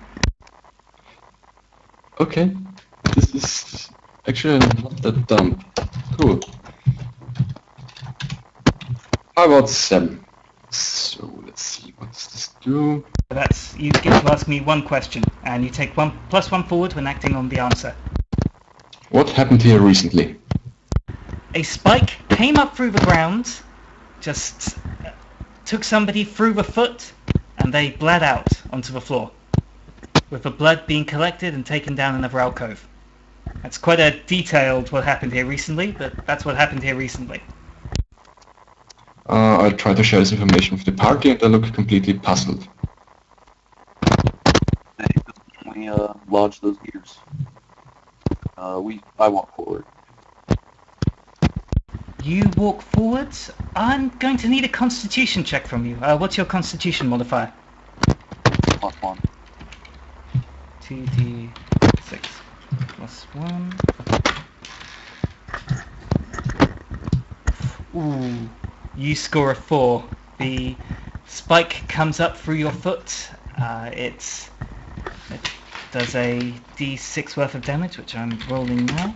Okay. This is actually not that dumb. Cool. How about 7? So let's see, what does this do? That's, you get to ask me one question, and you take +1 forward when acting on the answer. What happened here recently? A spike came up through the ground, just took somebody through the foot, and they bled out onto the floor, with the blood being collected and taken down another alcove. That's quite a detailed what happened here recently, but that's what happened here recently. I'll try to share this information with the party, and they look completely puzzled. We lodge those gears. I walk forward. You walk forward. I'm going to need a constitution check from you. What's your constitution modifier? +1. 2d6 +1. Ooh, you score a 4. The spike comes up through your foot. It does a d6 worth of damage, which I'm rolling now.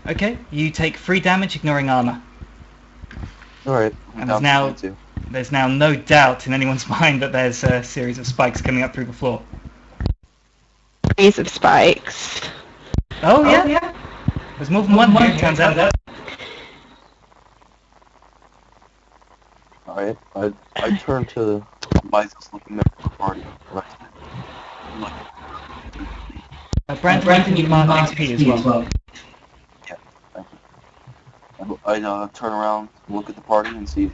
Okay, you take 3 damage, ignoring armor. Alright. And there's now no doubt in anyone's mind that there's a series of spikes coming up through the floor. Series of spikes. Oh yeah. There's more than one here, turns out. Alright, I turn to the wisest looking member of the party. Brandon, you mark XP as well. Yeah, thank you. I turn around, look at the party, and see.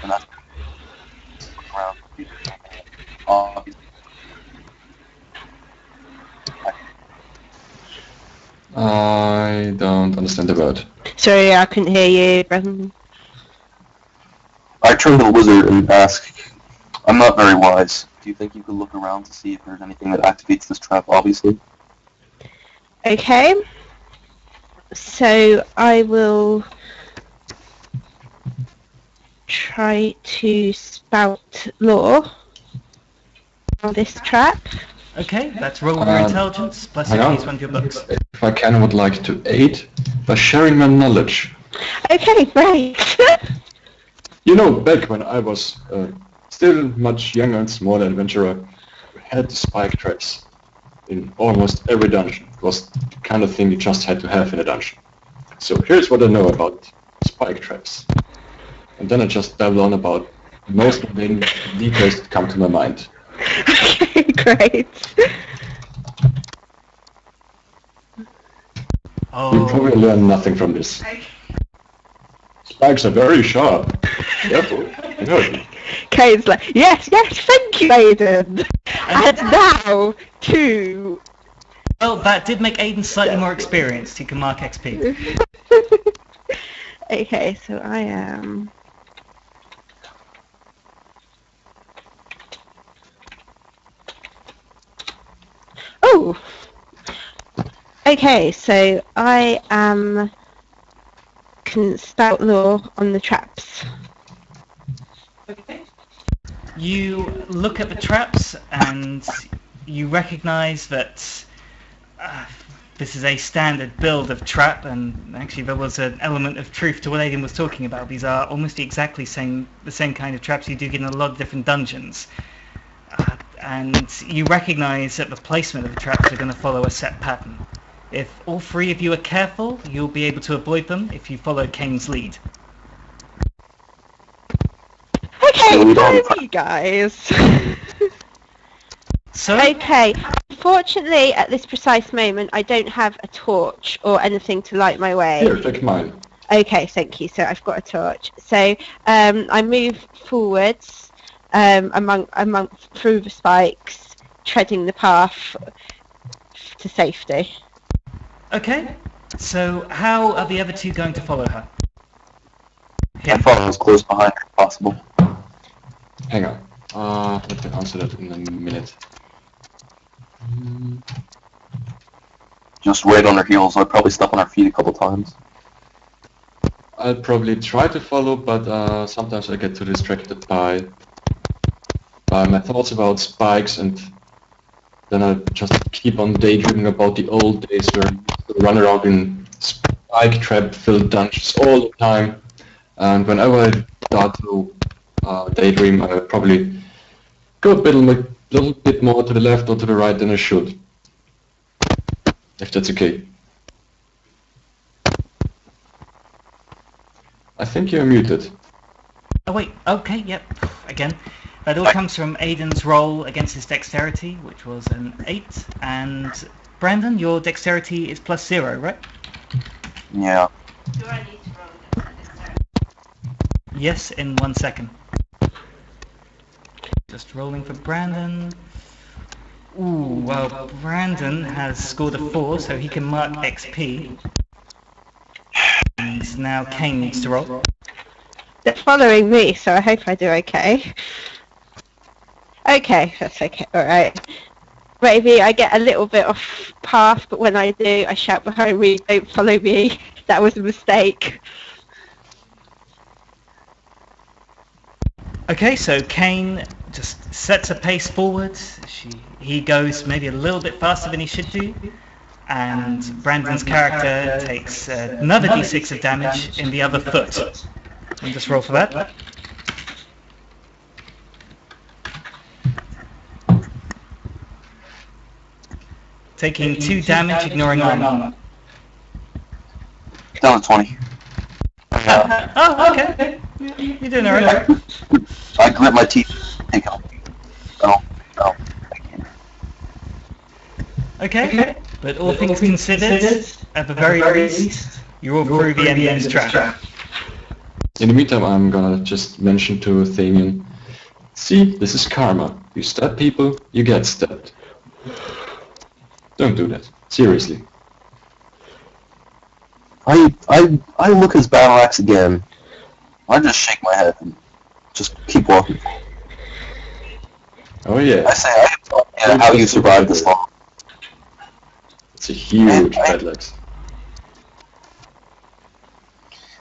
And I look around. Obviously. I don't understand the word. Sorry, I couldn't hear you, Brendan. I turn to the wizard and ask, I'm not very wise. Do you think you could look around to see if there's anything that activates this trap, obviously? Okay. So I will try to spout lore on this trap. Okay, that's roll your intelligence, plus hang at on. least one of your books. If I can, I would like to aid by sharing my knowledge. Okay, great. You know, back when I was still much younger and smaller adventurer, we had the spike traps in almost every dungeon. It was the kind of thing you just had to have in a dungeon. So here's what I know about spike traps. And then I just babble on about most of the details that come to my mind. Okay, great. You'll probably learn nothing from this. Spikes are very sharp. Careful. Kane's like, yes, thank you, Aiden. And now to... Well, that did make Aiden slightly more experienced. He can mark XP. Okay, so I am... Oh! Okay, so I can spout lore on the traps. Okay. You look at the traps and you recognize that this is a standard build of trap, and actually there was an element of truth to what Aiden was talking about. These are almost exactly the same kind of traps you do get in a lot of different dungeons. And you recognize that the placement of the traps are going to follow a set pattern. If all three of you are careful, you'll be able to avoid them if you follow Kane's lead. Okay, you guys. So? Okay, unfortunately at this precise moment I don't have a torch or anything to light my way. Here, take mine. Okay, thank you. So I've got a torch. So I move forwards among through the spikes, treading the path to safety. Okay, so how are the other two going to follow her? I follow as close behind her as possible. Hang on. Let me answer that in a minute. Just right on her heels. I'd probably step on her feet a couple times. I'll probably try to follow, but sometimes I get too distracted by my thoughts about spikes, and then I just keep on daydreaming about the old days where I used to run around in spike trap-filled dungeons all the time. And whenever I start to daydream, I probably go a little bit more to the left or to the right than I should. If that's okay. I think you're muted. Oh wait, okay, yep, again. That all comes from Aiden's roll against his dexterity, which was an 8. And Brandon, your dexterity is +0, right? Yeah. Do I need to roll against that dexterity? Yes, in 1 second. Just rolling for Brandon. Ooh, well, Brandon has scored a 4, so he can mark XP. And now Kane needs to roll. They're following me, so I hope I do okay. Okay, that's okay, alright. Maybe I get a little bit off path, but when I do, I shout behind me, don't follow me, that was a mistake. Okay, so Kane just sets a pace forward. He goes maybe a little bit faster than he should do. And Brandon's character takes another d6 of damage in the other foot. And just roll for that. Taking 2 damage, ignoring armor. Down to 20. Oh, okay. You're doing alright. I grit my teeth. Take it. Oh, no. I can't. Okay. But all things considered, at the very least, you're all through the enemy's trap. In the meantime, I'm gonna just mention to Thamian, see, this is karma. You stab people, you get stabbed. Don't do that. Seriously. I look at his battle axe again. I just shake my head and just keep walking. Oh yeah. I say, I have no idea how you survived this long. It's a huge headlight.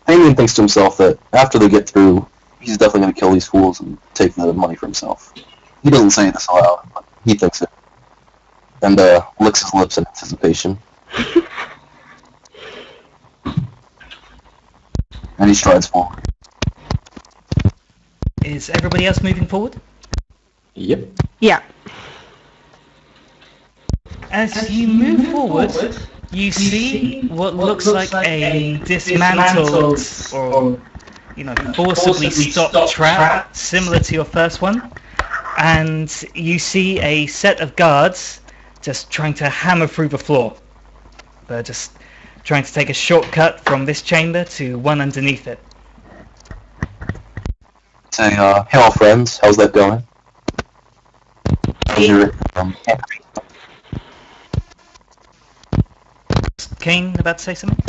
Hangman thinks to himself that after they get through, he's definitely going to kill these fools and take the money for himself. He doesn't say this aloud, but he thinks it. And licks his lips in anticipation. And he strides forward. Is everybody else moving forward? Yep. Yeah. As you move forward, you see what looks like a dismantled or, forcibly stopped trap, similar to your first one. And you see a set of guards just trying to hammer through the floor. They're just trying to take a shortcut from this chamber to one underneath it. Say, hello friends, how's that going? How's your, Kane, about to say something?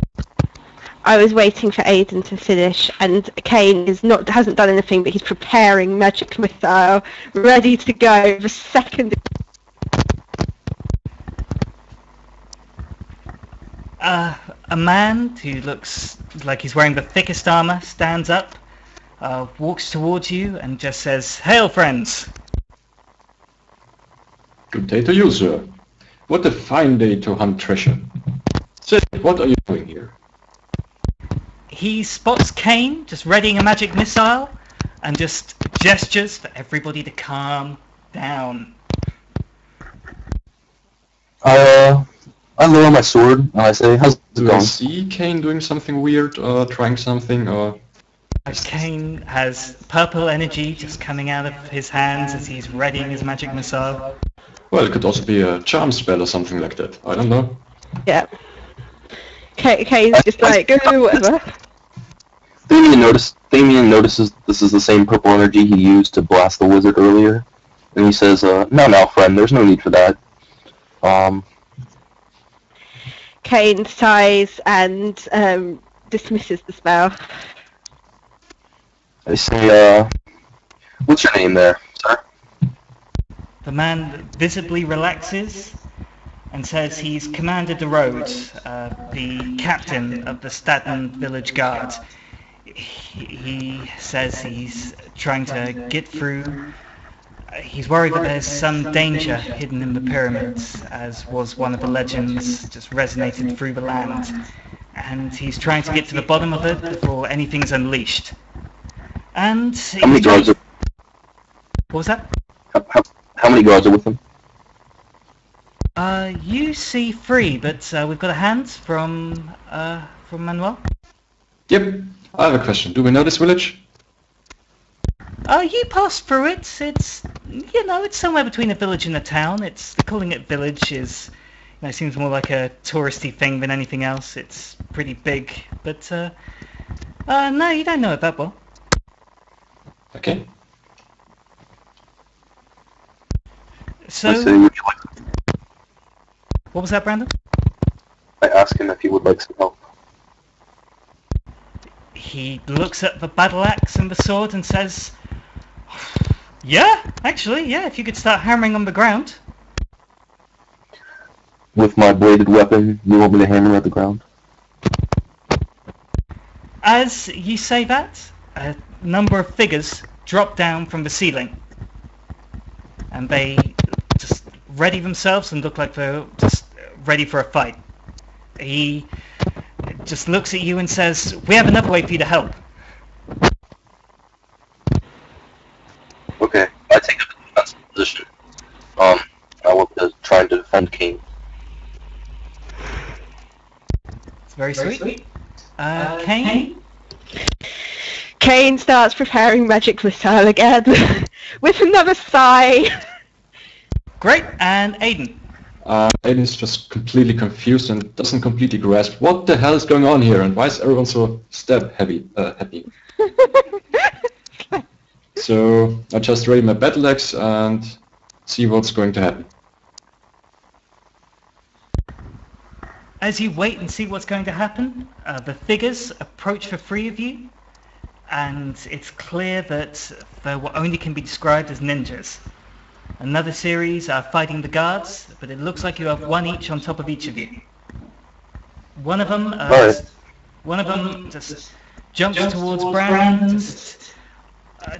I was waiting for Aiden to finish, and Kane hasn't done anything, but he's preparing magic missile, ready to go the second. A man who looks like he's wearing the thickest armor stands up walks towards you and just says, "Hail, friends!" Good day to you, sir. What a fine day to hunt treasure. Say, what are you doing here? He spots Kane just readying a magic missile and just gestures for everybody to calm down. I lower my sword and I say, "How's it Do I going?" see Kane doing something weird or trying something or... Kane has purple energy just coming out of his hands as he's readying his magic missile. Well, it could also be a charm spell or something like that. I don't know. Yeah. Kane's just like, oh, whatever. Damien notices this is the same purple energy he used to blast the wizard earlier. And he says, no, friend, there's no need for that. Kane sighs and dismisses the spell. I say, what's your name there, sir? The man visibly relaxes and says he's Commander de Rode, the captain of the Staten Village Guard. He says he's trying to get through. He's worried that there's some danger hidden in the pyramids, as was one of the legends just resonated through the land. And he's trying to get to the bottom of it before anything's unleashed. And How many guards are... What was that? How many guards are with him? You see 3, but we've got a hand from Manuel. Yep, I have a question. Do we know this village? You passed through it. It's, it's somewhere between a village and a town. Calling it village is, it seems more like a touristy thing than anything else. It's pretty big, but no, you don't know it that well. Okay. So, I say, would you like... What was that, Brandon? I ask him if he would like some help. He looks at the battle axe and the sword and says, "Yeah, actually, yeah, if you could start hammering on the ground." With my bladed weapon, you want me to hammer at the ground? As you say that, a number of figures drop down from the ceiling. And they just ready themselves and look like they're just ready for a fight. He just looks at you and says, "We have another way for you to help." Okay, I take up a defensive position. I want to try and defend Kane. It's very sweet. Kane? Kane starts preparing magic missile again with another sigh. Great, and Aiden? Aiden's just completely confused and doesn't completely grasp what the hell is going on here and why is everyone so happy. So I just ready my battle axe and see what's going to happen. As you wait and see what's going to happen, the figures approach the 3 of you, and it's clear that they only can be described as ninjas. Another series are fighting the guards, but it looks like you have 1 each on top of each of you. One of them just jumps towards Brandon,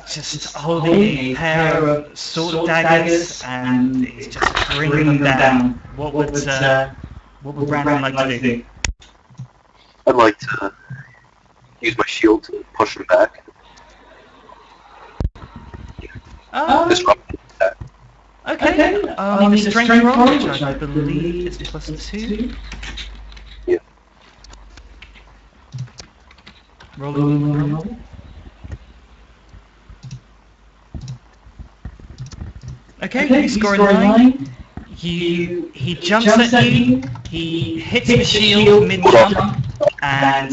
just holding a pair of sword daggers, and he's just bringing them down. What would Brandon like to do? I'd like to use my shield to push him back. Disrupt that. Okay, I'll need a strength roll, which I believe is +2. Yeah. Roll. Okay, you score a 9. He jumps at you, he hits the shield mid-jump, and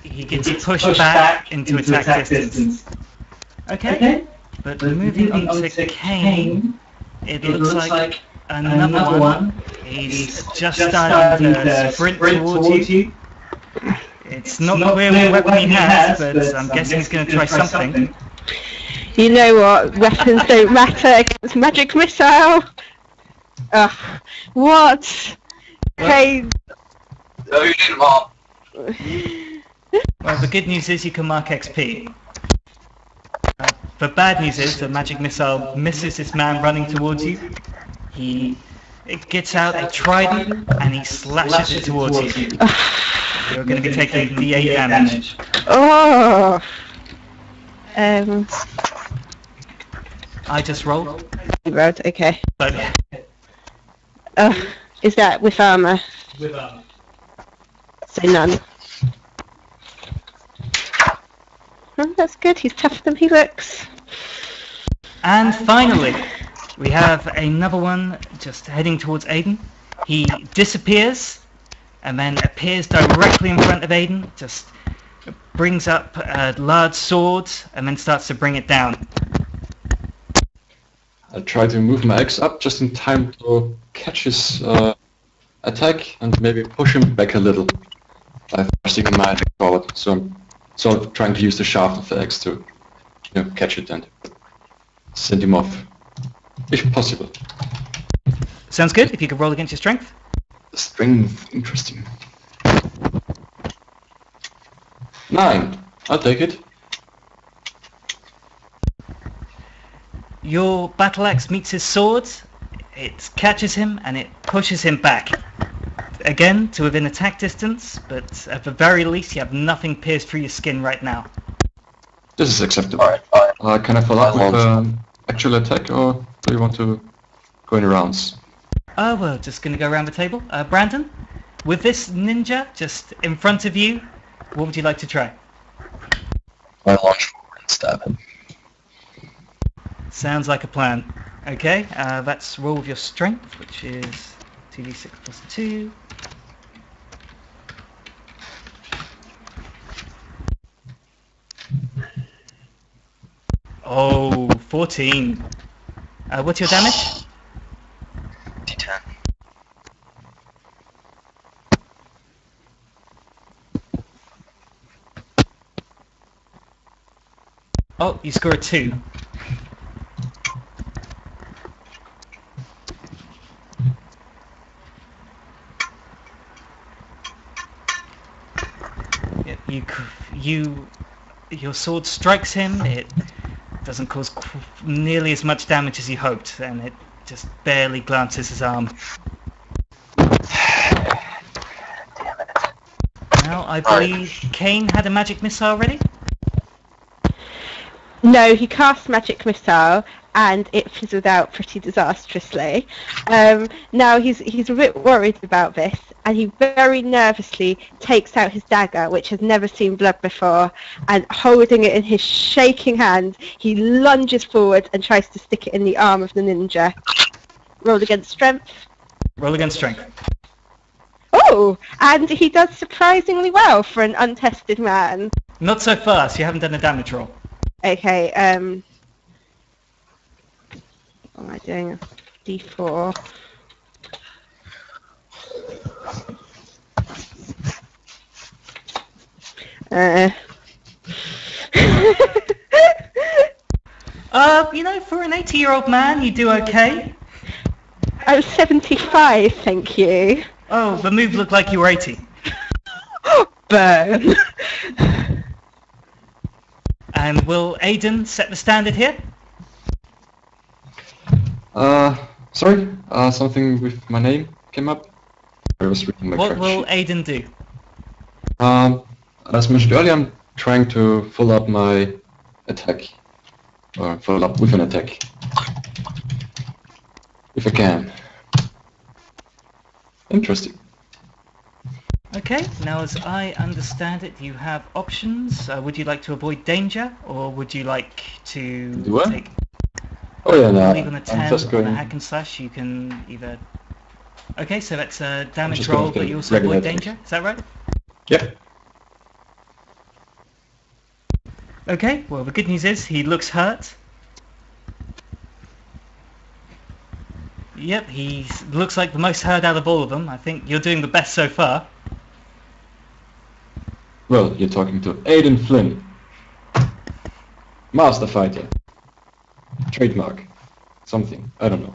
he gets pushed back into attack distance. Okay, but moving on to Kane, it looks like another one. He's just starting to sprint towards you. It's not clear what weapon he has, but I'm guessing he's going to try something. You know what? Weapons don't matter against magic missile. Ugh. What? Kane. No, you didn't, Mom. Well, the good news is you can mark XP. But bad news is the magic missile misses this man running towards you. It gets out a trident and he slashes it towards you. You're going to be taking D8 damage. Oh. I just rolled. Road. Okay. But Is that with armor? with armor. So none. Oh, that's good. He's tougher than he looks. And finally, we have another one just heading towards Aiden. He disappears and then appears directly in front of Aiden, just brings up a large sword and then starts to bring it down. I try to move my axe up just in time to catch his attack and maybe push him back a little by thrusting my axe forward. So I'm sort of trying to use the shaft of the axe to catch it and send him off, if possible. Sounds good. If you could roll against your strength. Strength, interesting. 9. I'll take it. Your battle axe meets his sword, it catches him and it pushes him back. Again, to within attack distance, but at the very least you have nothing pierced through your skin right now. This is acceptable. Can I follow up with actual attack, or do you want to go in rounds? Oh, well, just going to go around the table. Brandon, with this ninja just in front of you, what would you like to try? I launch forward and stab him. Sounds like a plan. Okay, let's roll with your strength, which is 2d6 plus 2. Oh, 14. What's your damage? D10. Oh, you score a 2. Your sword strikes him. It doesn't cause nearly as much damage as you hoped, and it just barely glances his arm. Damn it. Now, I believe Kane had a magic missile ready? No, he cast magic missile and it fizzled out pretty disastrously. Now he's a bit worried about this, and he very nervously takes out his dagger, which has never seen blood before, and holding it in his shaking hand, he lunges forward and tries to stick it in the arm of the ninja. Roll against strength. Roll against strength. Oh, and he does surprisingly well for an untested man. Not so fast, you haven't done a damage roll. Okay, what am I doing? D4. For an 80-year-old man, you do okay. I'm 75, thank you. Oh, the move looked like you were 80. Burn. And will Aiden set the standard here? Sorry, something with my name came up. I was reading my What card will sheet. Aiden do? As mentioned earlier, I'm trying to follow up my attack, or follow up with an attack, if I can. Interesting. Okay, now as I understand it, you have options. Would you like to avoid danger, or would you like to Do I? take... Oh yeah, no, Leave on a 10 I'm just on going. a hack and slash, you can either... Okay, so that's a damage just roll, going for but the you also regular avoid attack. danger, is that right? Yep. Okay, well the good news is he looks hurt. Yep, he looks like the most hurt out of all of them. I think you're doing the best so far. Well, you're talking to Aiden Flynn, Master Fighter, trademark, something, I don't know.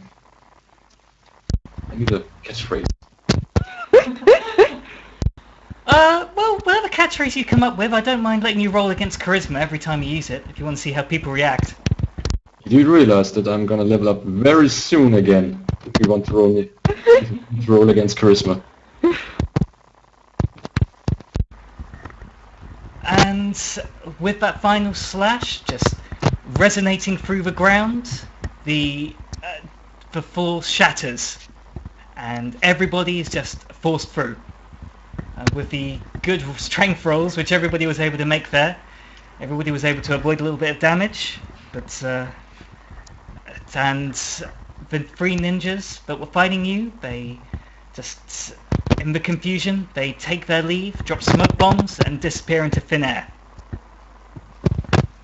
I need a catchphrase. Well, whatever catchphrase you come up with, I don't mind letting you roll against charisma every time you use it, if you want to see how people react. You do realize that I'm gonna level up very soon again if we want to roll against charisma. And with that final slash just resonating through the ground, the floor shatters, and everybody is just forced through. With the good strength rolls, which everybody was able to make there, everybody was able to avoid a little bit of damage, but and the three ninjas that were fighting you, they just, in the confusion, they take their leave, drop smoke bombs, and disappear into thin air.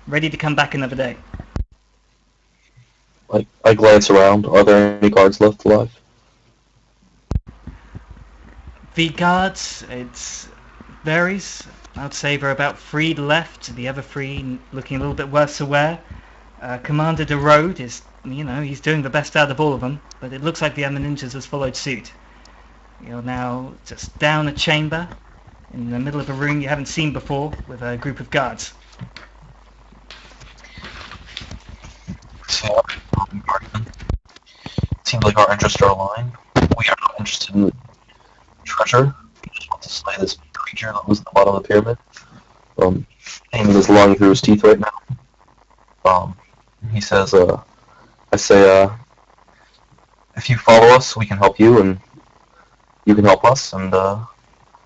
Ready to come back another day. I glance around. Are there any guards left alive? The guards, it varies. I'd say there are about 3 left, the other 3 looking a little bit worse for wear. Commander de Rode is, he's doing the best out of all of them, but it looks like the other ninjas has followed suit. You're now just down a chamber, in the middle of a room you haven't seen before, with a group of guards. So, seems like our interests are aligned. We are not interested in the treasure. We just want to slay this creature that was at the bottom of the pyramid. Aim is lung through his teeth right now. He says, I say, if you follow us, we can help you, and you can help us, and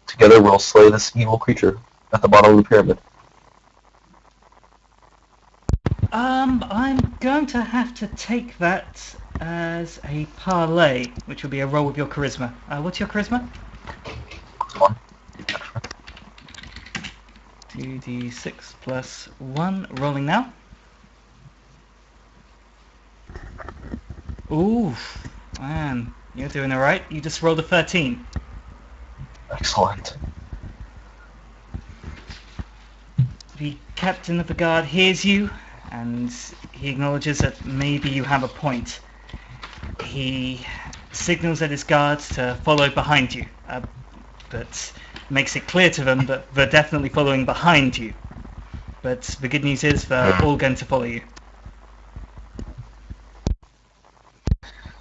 together we'll slay this evil creature at the bottom of the pyramid. I'm going to have to take that as a parlay, which will be a roll with your charisma. What's your charisma? 1. 2d6 plus 1, rolling now. Ooh, man, you're doing alright. You just rolled a 13. Excellent. The captain of the guard hears you, and he acknowledges that maybe you have a point. He signals at his guards to follow behind you, but makes it clear to them that they're definitely following behind you. But the good news is they're all going to follow you.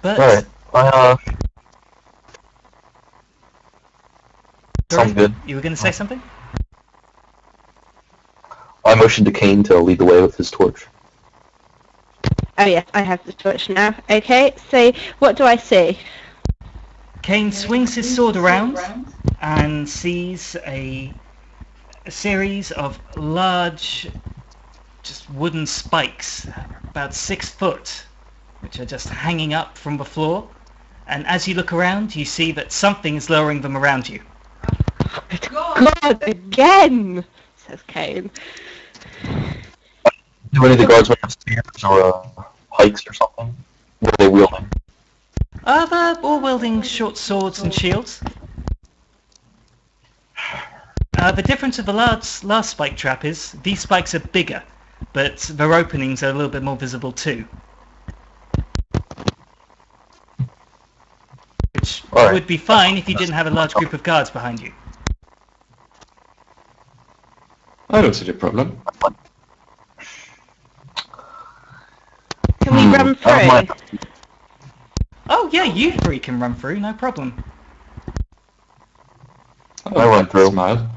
But Alright, sorry, sounds good. you were going to say something? I motioned to Kane to lead the way with his torch. Oh yes, I have the torch now. Okay, so what do I see? Kane swings his sword around and sees a series of large, just wooden spikes, about 6 foot, which are just hanging up from the floor. And as you look around, you see that something is lowering them around you. God, again! Says Kane. Do any of the guards have spears or pikes or something? What are they wielding? They're all wielding short swords and shields. The difference of the last spike trap is these spikes are bigger, but their openings are a little bit more visible too. Which would be fine if you didn't have a large group of guards behind you. I don't see the problem. Can we run through? Oh yeah, you 3 can run through, no problem. Oh, I run through. Smile.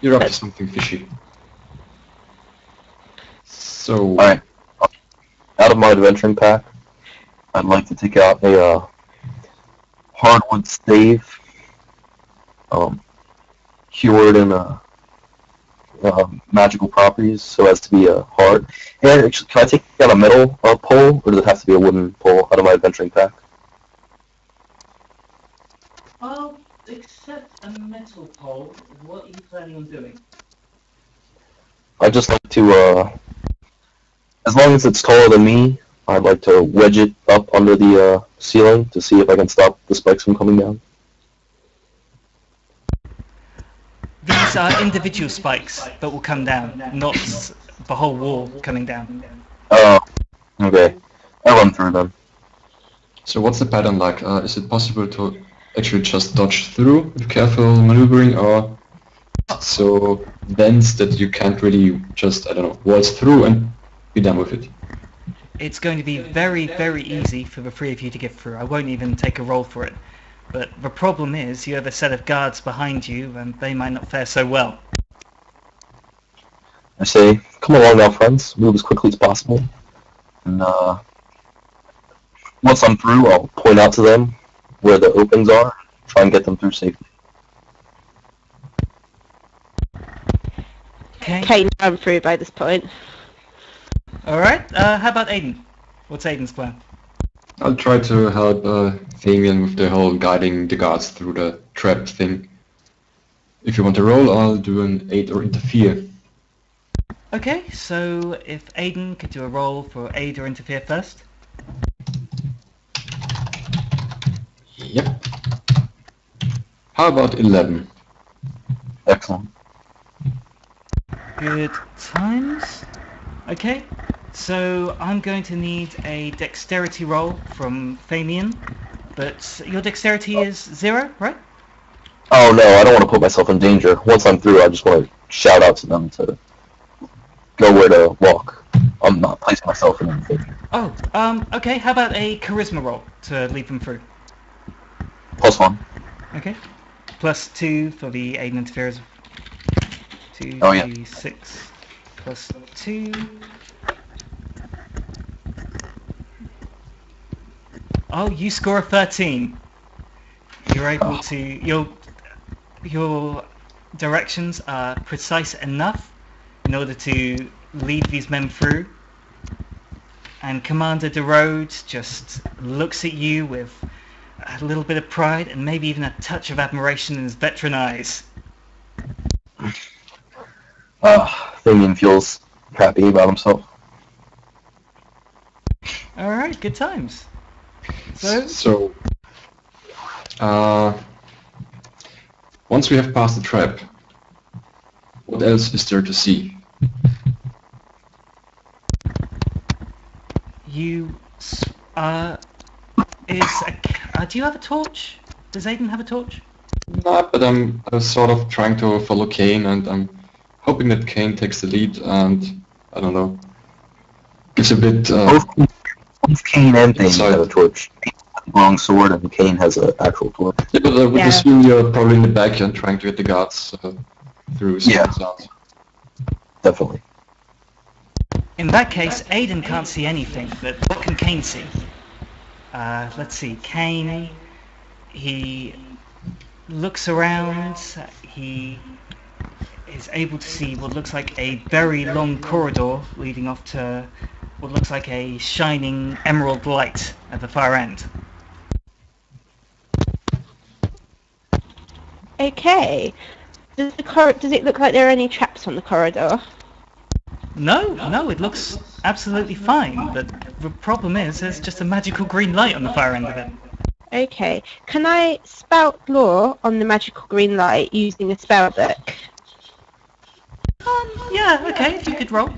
You're up to something fishy. So, Alright. Out of my adventuring pack, I'd like to take out a hardwood stave, cured in magical properties so as to be hard. And actually, can I take out a metal pole, or does it have to be a wooden pole out of my adventuring pack? I'll accept a metal pole. What are you planning on doing? I'd just like to, as long as it's taller than me, I'd like to wedge it up under the ceiling to see if I can stop the spikes from coming down. These are individual spikes that will come down, not the whole wall coming down. Oh, okay. I'll run through them. so what's the pattern like? Is it possible to actually just dodge through with careful maneuvering, or so dense that you can't really just, I don't know, waltz through and be done with it. It's going to be very, very easy for the three of you to get through. I won't even take a roll for it. But the problem is you have a set of guards behind you and they might not fare so well. I say, come along now, friends. Move as quickly as possible. And once I'm through, I'll point out to them where the opens are. Try and get them through safely. Okay. Kane's gone through by this point. Alright, how about Aiden? What's Aiden's plan? I'll try to help Damien with the whole guiding the guards through the trap thing. If you want to roll, I'll do an aid or interfere. Okay, so if Aiden could do a roll for aid or interfere first. Yep. How about 11? Excellent. Good times. Okay, so I'm going to need a dexterity roll from Famian, but your dexterity is 0, right? Oh no, I don't want to put myself in danger. Once I'm through, I just want to shout out to them to go where to walk. I'm not placing myself in any danger. Oh, okay, how about a charisma roll to lead them through? +1. Okay. Plus 2 for the aid and interference. 2, Oh, yeah. 6 plus 2. Oh, you score a 13. You're able to... Your directions are precise enough in order to lead these men through. And Commander DeRode just looks at you with a little bit of pride and maybe even a touch of admiration in his veteran eyes. Damien feels happy about himself. Alright, good times. So, once we have passed the trap, what else is there to see? you... do you have a torch? Does Aiden have a torch? Nah, but I'm sort of trying to follow Kane, and I'm hoping that Kane takes the lead, and I don't know, gives a bit. Both Kane and Thane Inside. have a torch. Thane has a long sword, and Kane has an actual torch. Yeah, but I would Yeah. assume you're probably in the back and trying to get the guards through. Yeah. Sounds. Definitely. In that case, Aiden can't see anything, but what can Kane see? Let's see, Kane, he looks around, he is able to see what looks like a very long corridor leading off to what looks like a shining emerald light at the far end. Okay. Does it look like there are any traps on the corridor? No, it looks absolutely fine, but the problem is there's just a magical green light on the far end of it. Okay. Can I spout lore on the magical green light using a spell book? Yeah, okay, if you could roll.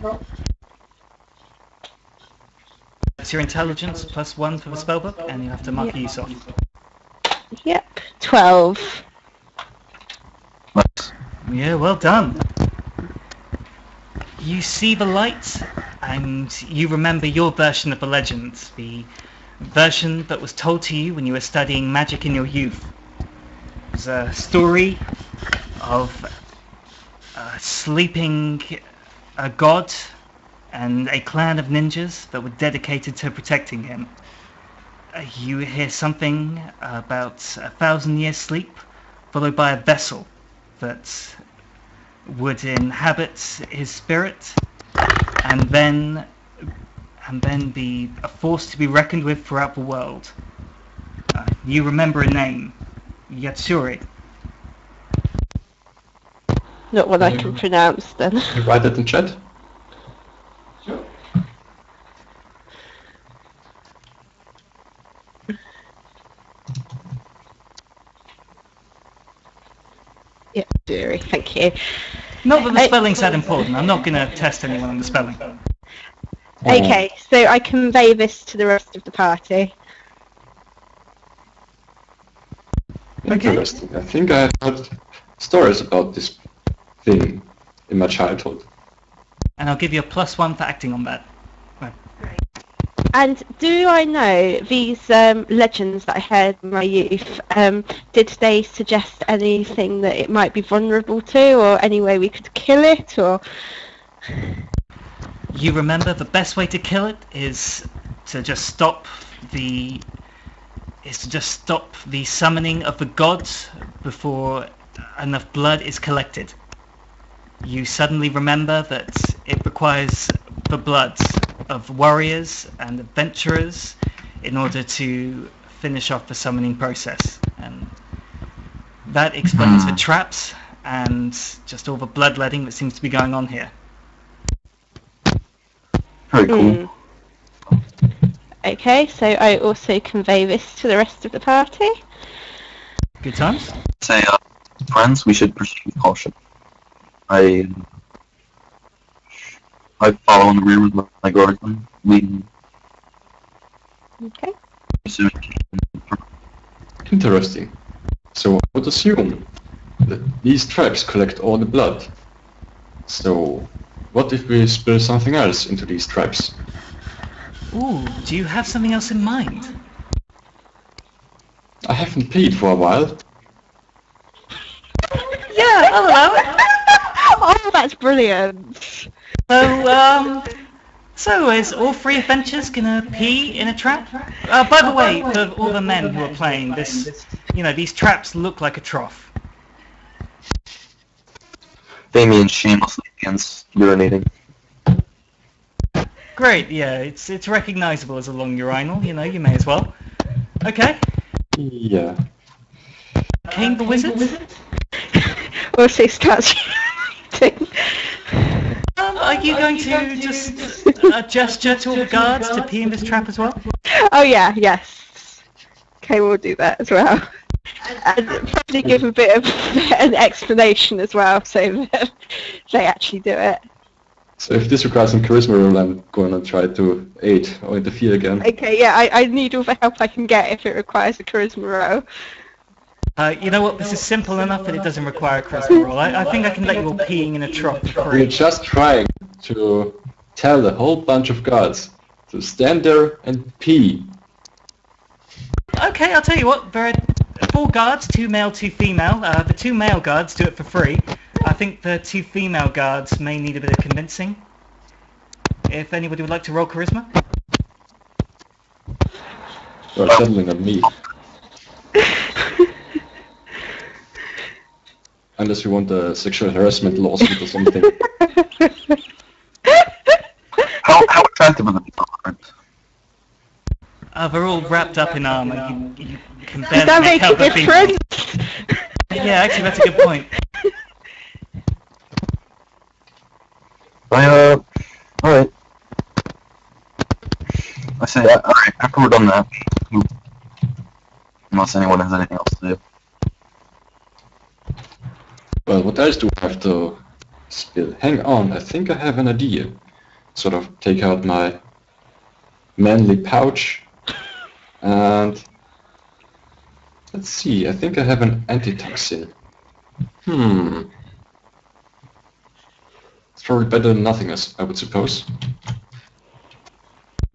It's your intelligence plus 1 for the spellbook, and you have to mark Yeah. use off. Yep. 12. Nice. Yeah, well done. You see the light, and you remember your version of the legend, the version that was told to you when you were studying magic in your youth. It was a story of sleeping a god and a clan of ninjas that were dedicated to protecting him. You hear something about 1,000 years sleep, followed by a vessel that would inhabit his spirit, and then be a force to be reckoned with throughout the world. You remember a name, Yatsuri. Not one I can pronounce then. You write that in chat? Yep, Jury, thank you. Not that the spelling's that important, I'm not going to test anyone on the spelling. Okay, so I convey this to the rest of the party. Interesting. I think I have heard stories about this thing in my childhood. And I'll give you a +1 for acting on that. And do I know these legends that I heard in my youth? Did they suggest anything that it might be vulnerable to, or any way we could kill it, or? You remember the best way to kill it is to just stop the summoning of the gods before enough blood is collected. You suddenly remember that it requires the blood of warriors and adventurers in order to finish off the summoning process, and that explains the traps and just all the bloodletting that seems to be going on here. Very cool. Okay, so I also convey this to the rest of the party. Good times. Say, friends, we should proceed with caution. I follow in the rear with my guardsmen, leading. Okay. Interesting. So I would assume that these traps collect all the blood. So what if we spill something else into these traps? Ooh, do you have something else in mind? I haven't peed for a while. Yeah, I'll allow it. Oh, that's brilliant. So is all three adventurers gonna pee in a trap? By the way, for all the men who are playing, these traps look like a trough. Damien shamelessly against urinating. Great, yeah, it's recognizable as a long urinal, you may as well. Okay. Yeah. Kane the wizard? Also starts urinating. Are you going to just gesture to all the guards to pee in this trap as well? Oh yeah, yes. Okay, we'll do that as well. And probably give a bit of an explanation as well, so that they actually do it. So if this requires some charisma roll, I'm going to try to aid or interfere again. Okay, yeah, I need all the help I can get if it requires a charisma roll. You know what, this is simple enough that it doesn't require a charisma roll. I think I can let you all peeing in a trough for We're free. just trying to tell a whole bunch of guards to stand there and pee. Okay, I'll tell you what, there are 4 guards, 2 male, 2 female. The 2 male guards do it for free. I think the 2 female guards may need a bit of convincing. If anybody would like to roll charisma. You're settling on me. Unless you want a sexual harassment lawsuit or something. How attractive are the people? They're all wrapped up in armor. You can Does barely that make make a out the female. difference? Yeah, actually, that's a good point. Alright. I say, alright, after we're done that, unless anyone has anything else to do. Well, what else do I have to spill? Hang on, I think I have an idea. Sort of take out my manly pouch and let's see, I think I have an antitoxin. It's probably better than nothing, I would suppose.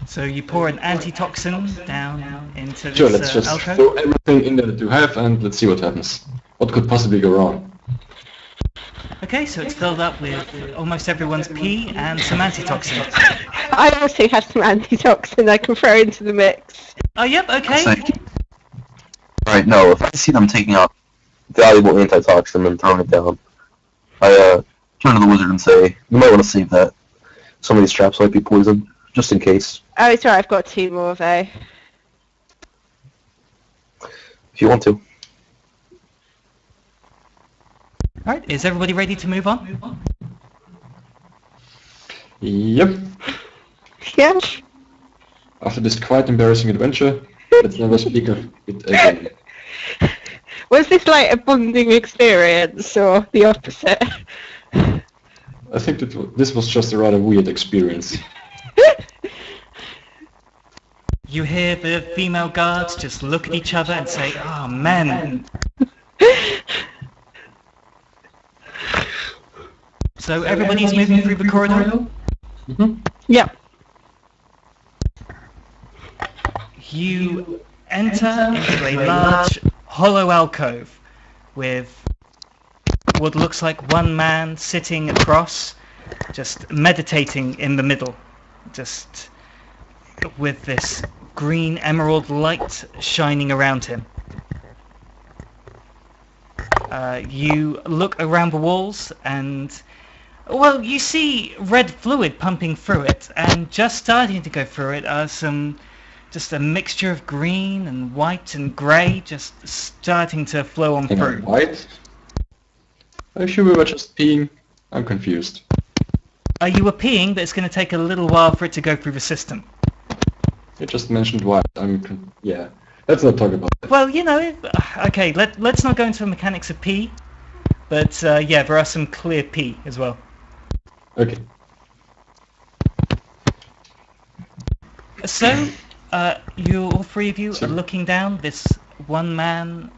So you pour an antitoxin down into this Sure, let's just alcove? throw everything in there that you have and let's see what happens. What could possibly go wrong? Okay, so it's filled up with almost everyone's pee and some antitoxin. I also have some antitoxin I can throw into the mix. Oh, yep, okay. Alright, no, if I see them taking out valuable antitoxin and throwing it down, I turn to the wizard and say, you might want to save that. Some of these traps might be poisoned, just in case. Oh, it's alright, I've got 2 more though. If you want to. Alright, is everybody ready to move on? Yep. Yeah. After this quite embarrassing adventure, let's never speak of it again. Was this like a bonding experience or the opposite? I think that this was just a rather weird experience. You hear the female guards just look at each other and say, "Oh, men." So everybody's moving through the corridor? Mm-hmm. Yep. You enter into a large hollow alcove with what looks like one man sitting across, just meditating in the middle, just with this green emerald light shining around him. You look around the walls and, well, you see red fluid pumping through it, and just starting to go through it are just a mixture of green and white and grey, just starting to flow on through. White? Are you sure we were just peeing? I'm confused. You were peeing, but it's going to take a little while for it to go through the system. You just mentioned white. Yeah. Let's not talk about it. Well, okay, let's not go into the mechanics of pee, but yeah, there are some clear pee as well. Okay. So, all three of you are looking down. This one man,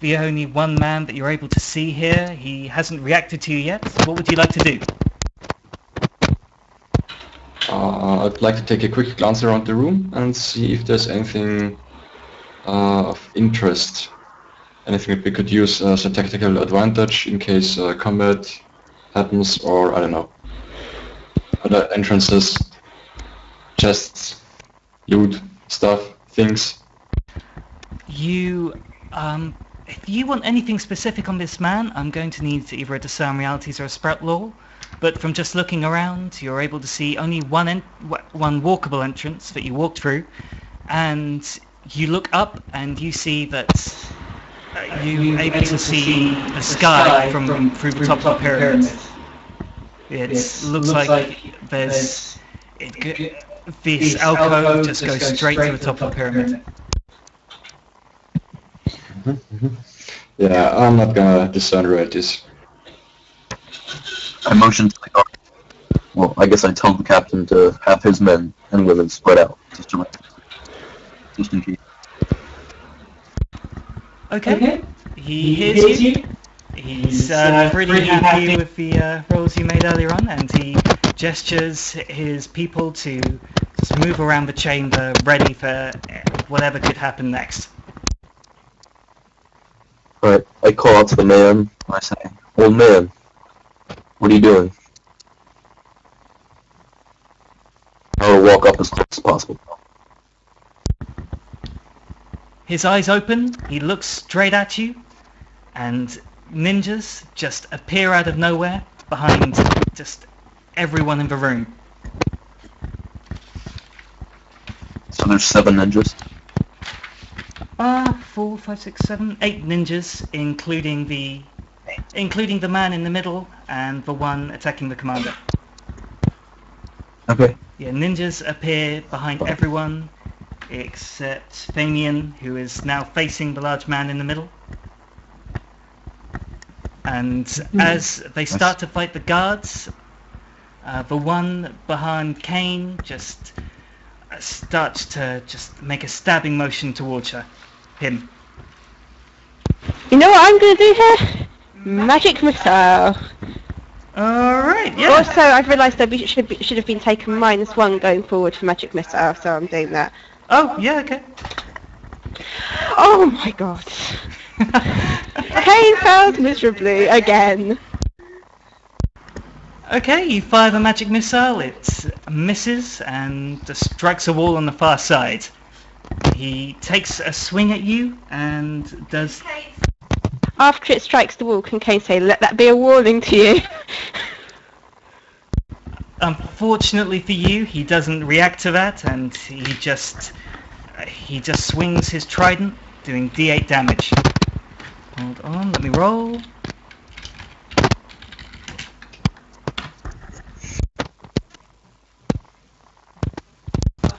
the only one man that you're able to see here, he hasn't reacted to you yet. What would you like to do? I'd like to take a quick glance around the room and see if there's anything of interest. Anything that we could use as a tactical advantage in case combat happens, or I don't know. Other entrances, chests, loot, stuff, things. If you want anything specific on this man, I'm going to need either a Discern Realities or a Sprout Law. But from just looking around, you're able to see only one walkable entrance that you walked through, and you look up and you see that you're able to see the sky through the top of the pyramid. It looks like this alcove just goes straight to the top of the pyramid. Yeah, I'm not gonna discern realities. I motion to the guard. Well, I guess I tell the captain to have his men and women spread out, just in case. Okay. He hears you. He's pretty happy with the rolls you made earlier on, and he gestures his people to just move around the chamber, ready for whatever could happen next. Alright, I call out to the man. I say, "Old man, what are you doing?" I'll walk up as close as possible. His eyes open, he looks straight at you, and ninjas just appear out of nowhere behind just everyone in the room. So there's 7 ninjas? 4, 5, 6, 7, 8 ninjas, including the man in the middle and the one attacking the commander. Okay. Yeah, ninjas appear behind everyone except Thamian, who is now facing the large man in the middle. And as they start to fight the guards, the one behind Kane just starts to just make a stabbing motion towards him. You know what I'm going to do here? Magic missile. Alright, yeah. Also, I've realised that we should have been taking -1 going forward for magic missile, so I'm doing that. Oh, yeah, okay. Oh my god. Kane failed miserably again. Okay, you fire the magic missile, it misses and strikes a wall on the far side. He takes a swing at you and does... After it strikes the wall, can Kane say, "Let that be a warning to you"? Unfortunately for you, he doesn't react to that, and he just swings his trident, doing D8 damage. Hold on, let me roll.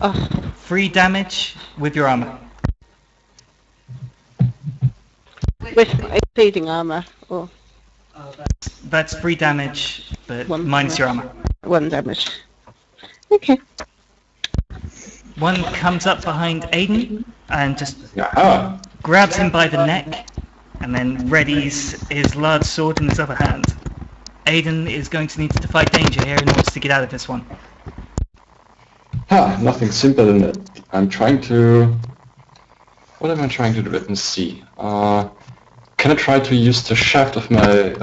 Oh. 3 damage with your armor. With including armour, or That's 3 damage, but One minus your armor. 1 damage. Okay. One comes up behind Aiden and just Aha! grabs him by the neck, and then readies his large sword in his other hand. Aiden is going to need to defy danger here in order to get out of this one. Nothing simpler than that. I'm trying to... What am I trying to do? Let me see. Can I try to use the shaft of my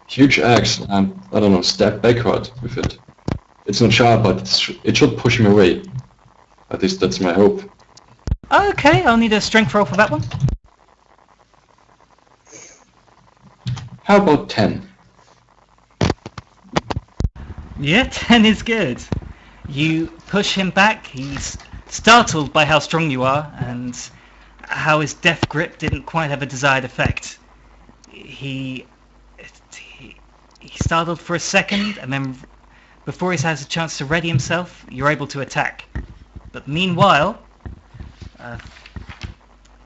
huge axe and, I don't know, stab backward with it? It's not sharp, but it should push him away. At least that's my hope. Okay, I'll need a strength roll for that one. How about 10? Yeah, 10 is good. You push him back, he's startled by how strong you are and how his death grip didn't quite have a desired effect. He startled for a second, and then before he has a chance to ready himself, you're able to attack. But meanwhile,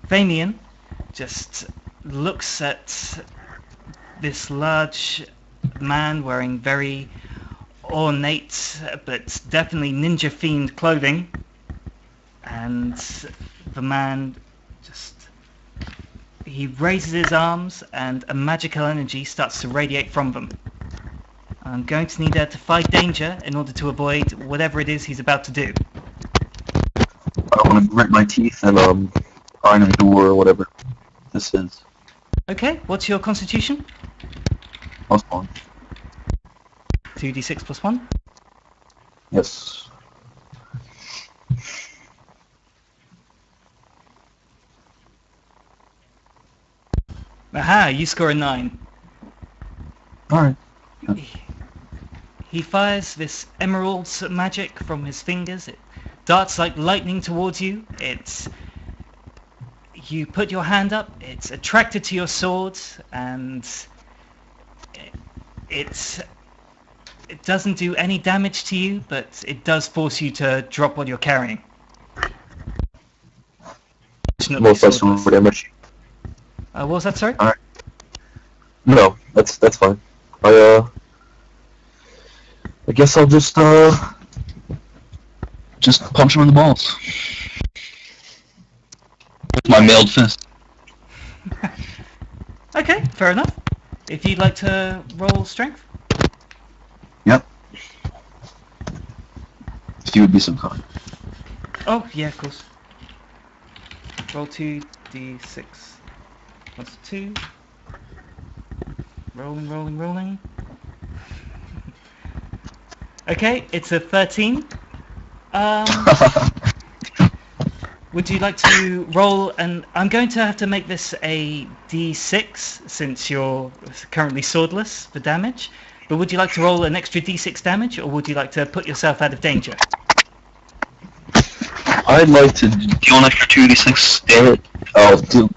Famian just looks at this large man wearing very ornate but definitely ninja themed clothing, and the man he raises his arms and a magical energy starts to radiate from them. I'm going to need her to fight danger in order to avoid whatever it is he's about to do. I want to grit my teeth and try and endure whatever this is. Okay, what's your constitution? +1. 2d6 plus 1? Yes. Aha, you score a 9. Alright. He fires this emerald magic from his fingers. It darts like lightning towards you. You put your hand up, it's attracted to your sword, and it doesn't do any damage to you, but it does force you to drop what you're carrying. Most less damage. What was that, sorry? Alright. No, that's fine. I guess I'll just punch him in the balls with my mailed fist. Okay, fair enough. If you'd like to roll strength. Yep. If you would be so kind. Oh, yeah, of course. Roll 2d6 plus 2. Rolling. Okay, it's a 13. Would you like to roll, and I'm going to have to make this a d6 since you're currently swordless for damage, but would you like to roll an extra d6 damage, or would you like to put yourself out of danger? I'd like to deal an extra 2d6 damage.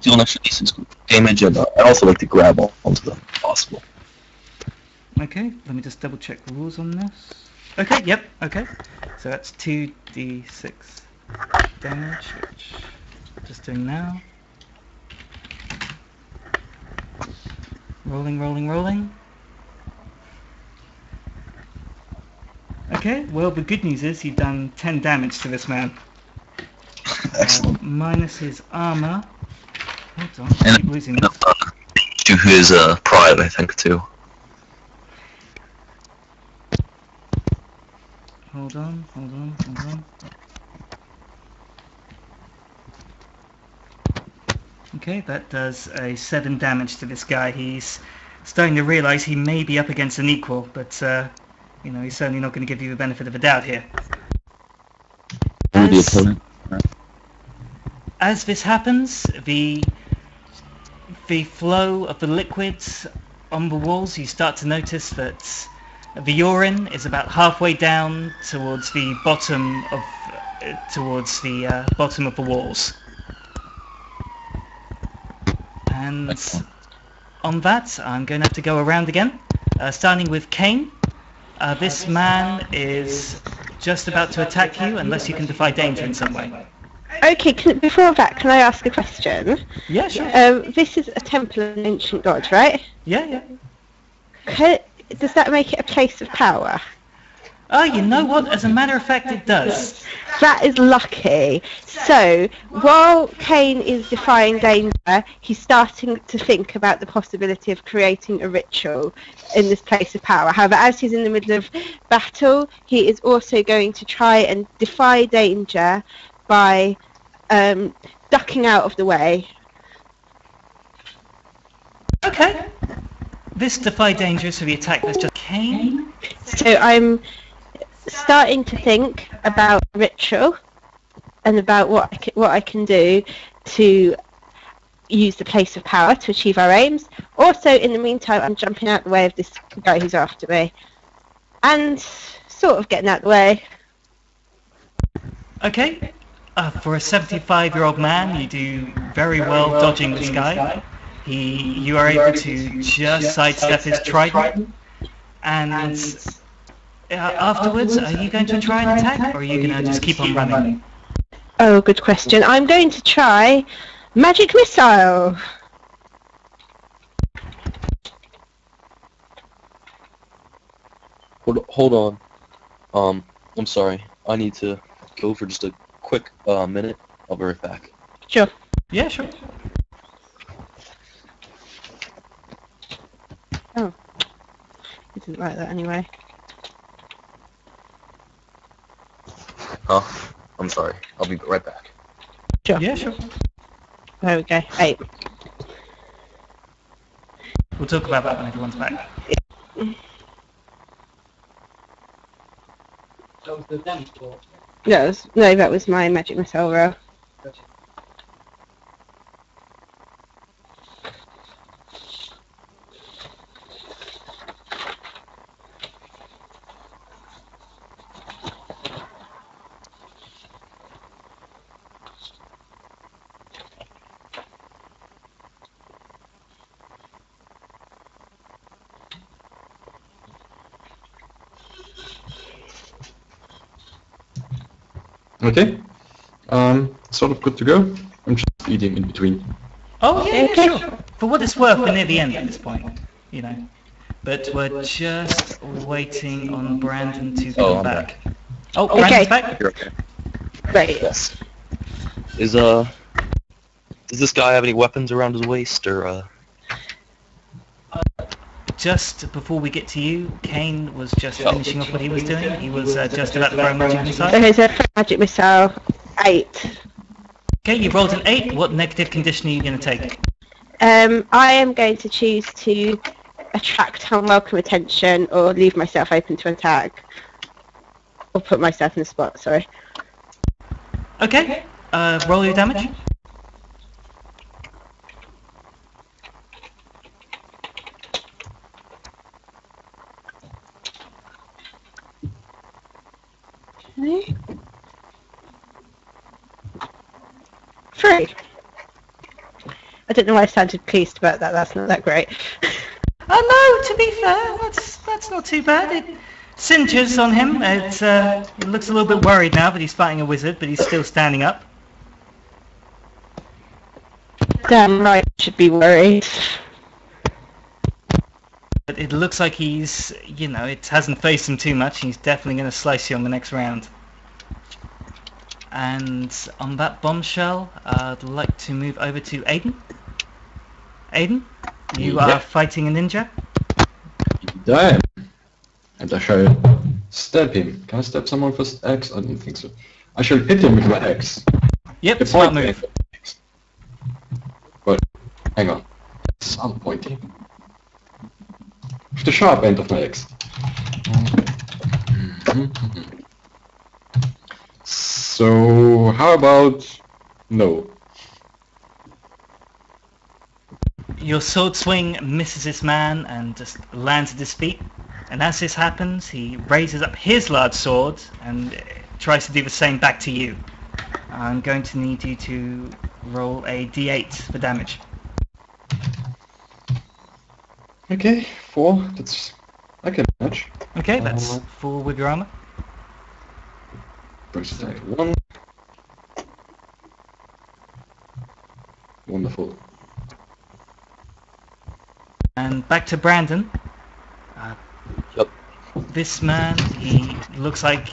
Deal an extra d6 damage, and I'd also like to grab onto them if possible. Okay, let me just double check the rules on this. Okay, yep, okay. So that's 2d6 damage, which I'm just doing now. Rolling. Okay, well the good news is you've done 10 damage to this man. Excellent. Minus his armor. Hold on, And I keep losing this. To his pride, I think, too. Hold on. Okay, that does a 7 damage to this guy. He's starting to realise he may be up against an equal, but he's certainly not going to give you the benefit of a doubt here. The opponent. As this happens, the flow of the liquids on the walls, you start to notice that the urine is about halfway down towards the bottom of the walls. And Excellent. on that, I'm going to have to go around again, starting with Kane. This man is just about to attack you unless you can defy danger in some way. Okay, before that, can I ask a question? Yeah, sure. This is a temple of an ancient god, right? Yeah. Does that make it a place of power? Oh, you know what? As a matter of fact, it does. That is lucky. So, while Kane is defying danger, he's starting to think about the possibility of creating a ritual in this place of power. However, as he's in the middle of battle, he is also going to try and defy danger by ducking out of the way. Okay. This defy danger, so the attack was just Kane. So I'm starting to think about ritual and about what I can do to use the place of power to achieve our aims. Also, in the meantime, I'm jumping out the way of this guy who's after me and sort of getting out the way. Okay. For a 75-year-old man, you do very well dodging this guy. You are able to just sidestep his trident, and afterwards, are you going to try and attack, or are you going to just keep on running? Oh, good question. I'm going to try magic missile. Hold on. I'm sorry. I need to go for just a quick minute. I'll be right back. Sure. Yeah, sure. Oh, I didn't like that anyway. Huh? I'm sorry. I'll be right back. Sure. Yeah, sure. There we go. 8. We'll talk about that when everyone's back. That was the damage roll. No, that was my magic missile roll. Gotcha. Okay. Sort of good to go. I'm just eating in between. Oh, yeah, sure. For what it's worth, we're near the end at this point, you know. But we're just waiting on Brandon to come I'm back. Oh, Brandon's back? You're okay. Right. Yes. Does this guy have any weapons around his waist, or Just before we get to you, Kane was just finishing off what he was doing. He was just about to throw a magic missile. Okay, so magic missile 8. Okay, you rolled an 8. What negative condition are you going to take? I am going to choose to attract unwelcome attention or leave myself open to attack. Or put myself in the spot, sorry. Okay, roll your damage. Okay. 3. I don't know why I sounded pleased about that, that's not that great. Oh no, to be fair, that's not too bad. It cinches on him. He looks a little bit worried now, but he's fighting a wizard, but he's still standing up. Damn right, I should be worried. But it looks like he's, you know, it hasn't faced him too much. He's definitely going to slice you on the next round. And on that bombshell, I'd like to move over to Aiden. Aiden, you are fighting a ninja. I am. And I shall stab him. Can I stab someone for axe? I don't think so. I shall hit him with my axe. Yep, The smart point move. But hang on. Some pointing. With the sharp end of my axe. So how about no? Your sword swing misses this man and just lands at his feet. And as this happens, he raises up his large sword and tries to do the same back to you. I'm going to need you to roll a d8 for damage. Okay, 4. That's I can manage. Okay, that's 4 with your armor. Burst attack 1. Wonderful. And back to Brandon. Yep. this man, he looks like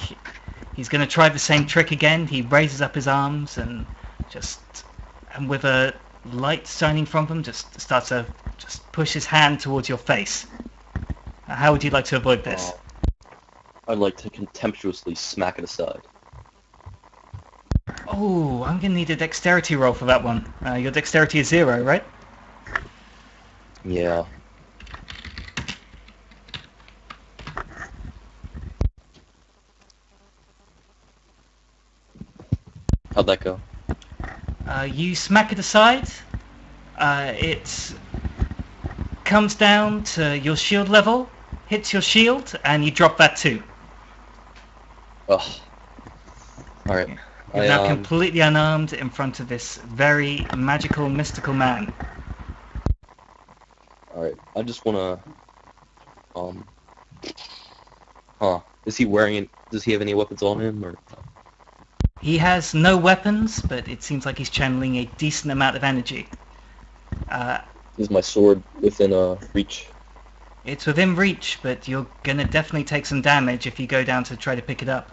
he's going to try the same trick again. He raises up his arms and with a light shining from them, just starts to just push his hand towards your face. How would you like to avoid this? I'd like to contemptuously smack it aside. Oh, I'm going to need a dexterity roll for that one. Your dexterity is 0, right? Yeah. How'd that go? You smack it aside. It comes down to your shield level, hits your shield, and you drop that too. Ugh. Alright. You're now completely unarmed in front of this very magical, mystical man. Alright, I just wanna... Is he wearing it? Does he have any weapons on him, or...? He has no weapons, but it seems like he's channeling a decent amount of energy. Is my sword within reach? It's within reach, but you're gonna definitely take some damage if you go down to try to pick it up.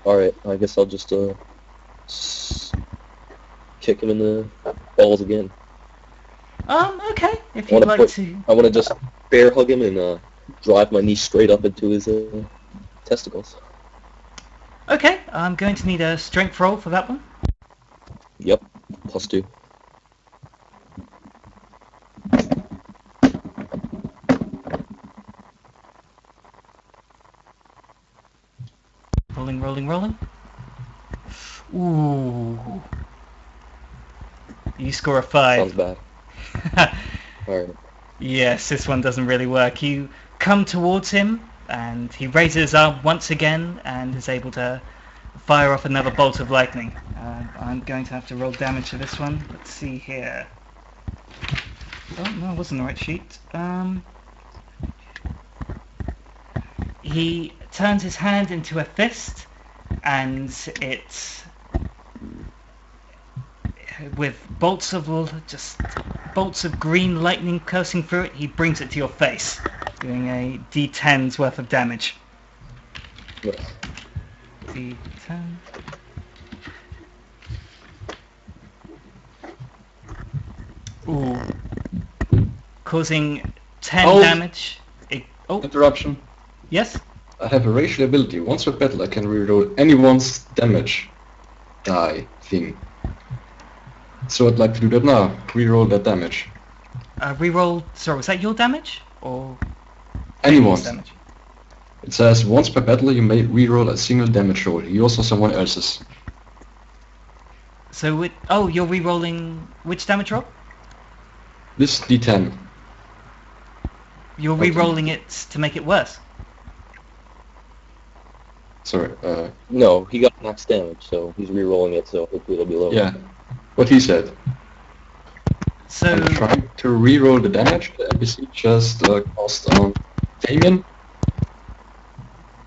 Alright, I guess I'll just kick him in the balls again. Okay, if you'd like to... I want to just bear hug him and drive my knee straight up into his testicles. Okay, I'm going to need a strength roll for that one. Yep, +2. Rolling, rolling, rolling. Ooh. You score a 5. Sounds bad. Alright. Yes, this one doesn't really work. You come towards him, and he raises his arm once again, and is able to fire off another bolt of lightning. I'm going to have to roll damage for this one. Let's see here. Oh, no, it wasn't the right sheet. He turns his hand into a fist, and it's with bolts of green lightning coursing through it. He brings it to your face, doing a D10's worth of damage. D10. Ooh, causing 10 damage. Interruption. Yes? I have a racial ability. Once per battle I can reroll anyone's damage die thing. So I'd like to do that now. Reroll that damage. Reroll... Sorry, was that your damage? Or... Anyone's. damage? It says once per battle you may reroll a single damage roll. Yours or someone else's. So you're rerolling which damage roll? This D10. You're rerolling it to make it worse? Sorry, No, he got max damage, so he's re-rolling it, so hopefully it'll be lower. yeah. What he said. So... I'm trying to reroll the damage the NPC just cost on Damien.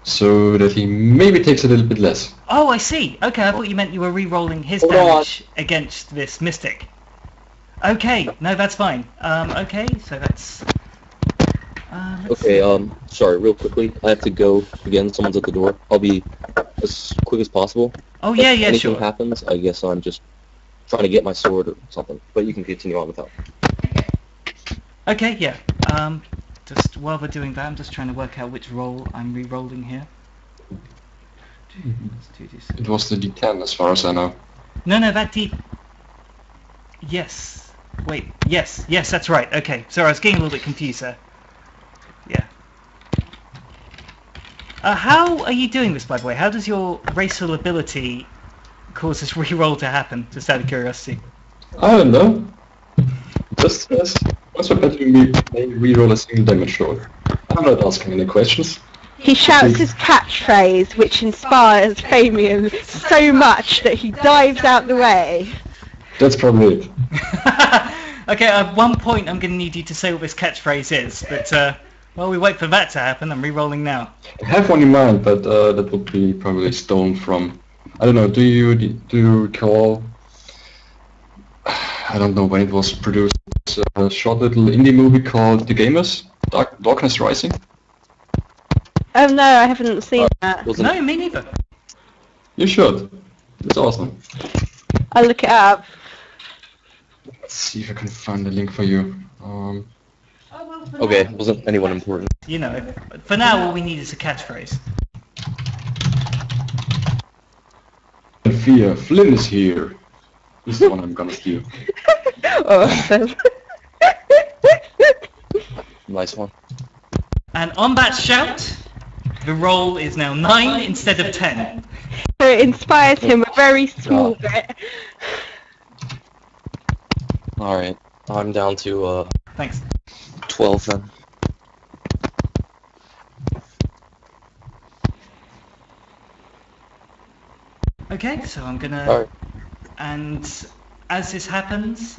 So that he maybe takes a little bit less. Oh, I see. Okay, I thought you meant you were re-rolling his damage against this mystic. Okay, no, that's fine. Okay, so that's... Okay, sorry, real quickly, I have to go again, someone's at the door. I'll be as quick as possible. Oh, yeah, if anything sure. happens, I guess I'm just trying to get my sword or something, but you can continue on without. Okay, yeah. Just while we're doing that, I'm just trying to work out which roll I'm re-rolling here. It was the D10 as far as I know. No, that D... Yes. Wait, yes, that's right. Okay, sorry, I was getting a little bit confused there. Yeah. How are you doing this, by the way? How does your racial ability cause this re-roll to happen, just out of curiosity? I don't know. Just once per battle you may reroll a single damage roll. I'm not asking any questions. He shouts his catchphrase, which inspires Fabian so much that he dives out the way. That's probably it. Okay, at one point I'm going to need you to say what this catchphrase is, but while we wait for that to happen, I'm re-rolling now. I have one in mind, but that would be probably stolen from... I don't know, do you recall... I don't know when it was produced. A short little indie movie called The Gamers. Darkness Rising? Oh no, I haven't seen that. Wasn't No, me neither. You should. It's awesome. I'll look it up. Let's see if I can find the link for you. okay. Wasn't anyone important? You know, for now all we need is a catchphrase. Fear, Flynn is here. This is the one I'm gonna steal. Awesome. Nice one. And on that shout, the roll is now 9 instead of 10. So it inspires him a very small bit. All right. I'm down to Thanks. 12 then. Okay, so I'm gonna... All right. And as this happens,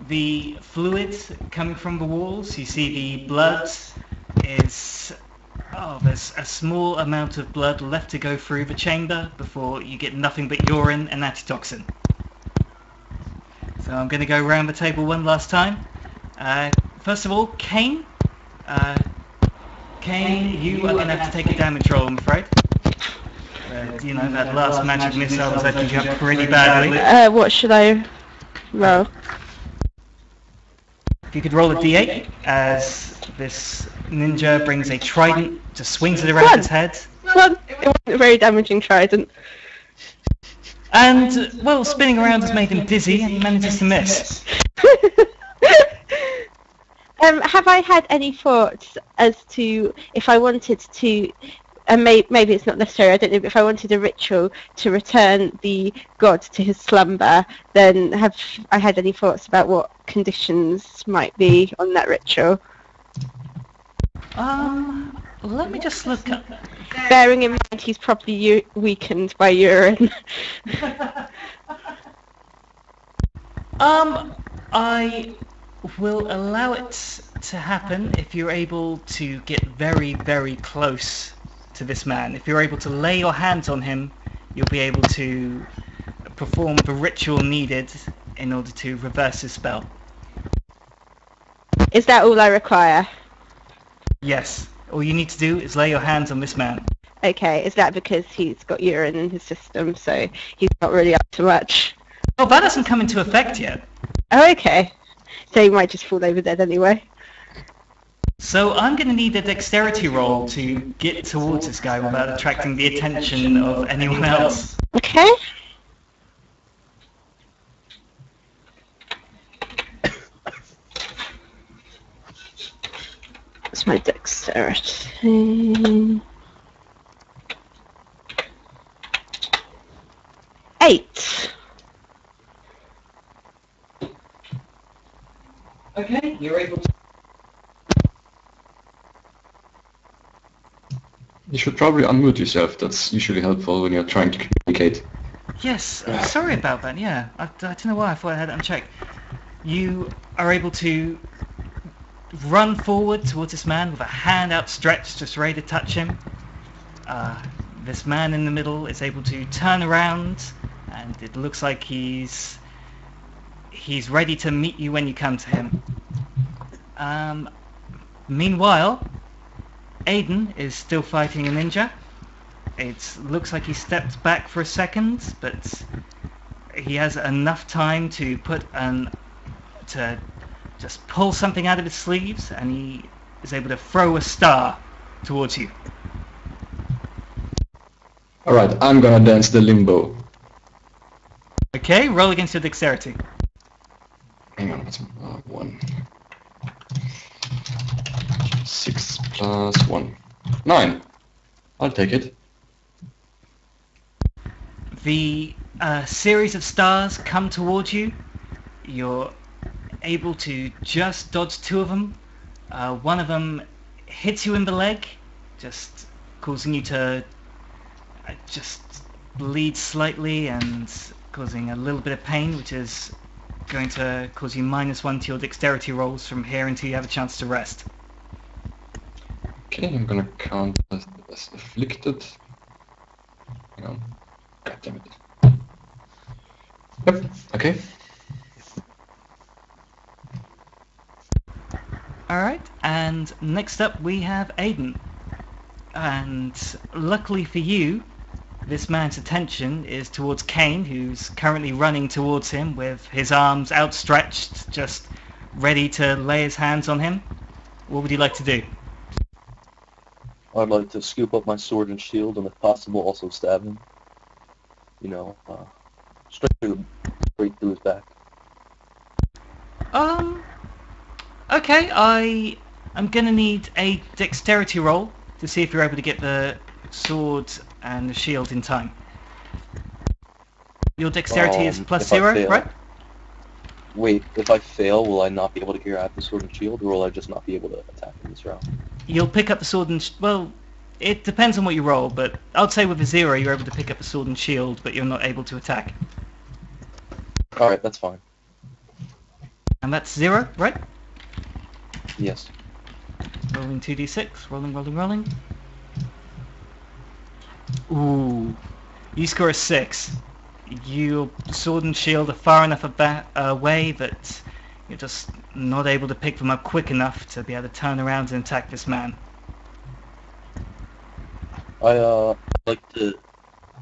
the fluid coming from the walls, you see the blood is... Oh, there's a small amount of blood left to go through the chamber before you get nothing but urine and antitoxin. So I'm going to go around the table one last time. First of all, Kane. Kane, you are going to have to take a damage roll, I'm afraid. You know, that last magic missile was acting you up pretty badly. What should I roll? If you could roll a d8, as this ninja brings a trident, just swings it around his head. Well, it wasn't a very damaging trident. And, well, spinning around has made him dizzy and he manages to miss. Have I had any thoughts as to if I wanted to, and maybe it's not necessary, I don't know, but if I wanted a ritual to return the god to his slumber, then have I had any thoughts about what conditions might be on that ritual? Let me just look up. Bearing in mind he's probably weakened by urine. I will allow it to happen if you're able to get very, very close to this man. If you're able to lay your hands on him, you'll be able to perform the ritual needed in order to reverse his spell. Is that all I require? Yes. All you need to do is lay your hands on this man. Okay, is that because he's got urine in his system, so he's not really up to much? Oh, that hasn't come into effect yet. Oh, okay. So he might just fall over dead anyway. So I'm going to need a dexterity roll to get towards this guy without attracting the attention of anyone else. Okay. What's my dexterity? 8. Okay, you're able to... You should probably unmute yourself. That's usually helpful when you're trying to communicate. Yes, sorry about that, yeah. I don't know why I thought I had it unchecked. You are able to run forward towards this man with a hand outstretched, just ready to touch him. This man in the middle is able to turn around, and it looks like he's ready to meet you when you come to him. Meanwhile, Aiden is still fighting a ninja. It looks like he stepped back for a second, but he has enough time to to just pull something out of his sleeves, and he is able to throw a star towards you. Alright, I'm gonna dance the limbo. Okay, roll against your dexterity. Hang on, what's 1. 6 plus 1. 9. I'll take it. The series of stars come towards you. You're able to just dodge 2 of them. One of them hits you in the leg, just causing you to just bleed slightly and causing a little bit of pain, which is going to cause you -1 to your dexterity rolls from here until you have a chance to rest. Okay, I'm gonna count as afflicted. Hang on. God damn it. Yep, okay. Alright, and next up we have Aiden. And luckily for you, this man's attention is towards Kane, who's currently running towards him with his arms outstretched, just ready to lay his hands on him. What would you like to do? I'd like to scoop up my sword and shield, and if possible, also stab him. You know, straight through his back. Okay, I'm gonna need a dexterity roll to see if you're able to get the sword and the shield in time. Your dexterity is plus 0, right? Wait, if I fail, will I not be able to grab the sword and shield, or will I just not be able to attack in this round? You'll pick up the sword and... well, it depends on what you roll, but I'd say with a 0 you're able to pick up the sword and shield, but you're not able to attack. Alright, that's fine. And that's 0, right? Yes. Rolling 2d6, rolling. Ooh, you score a 6. Your sword and shield are far enough away that you're just not able to pick them up quick enough to be able to turn around and attack this man. I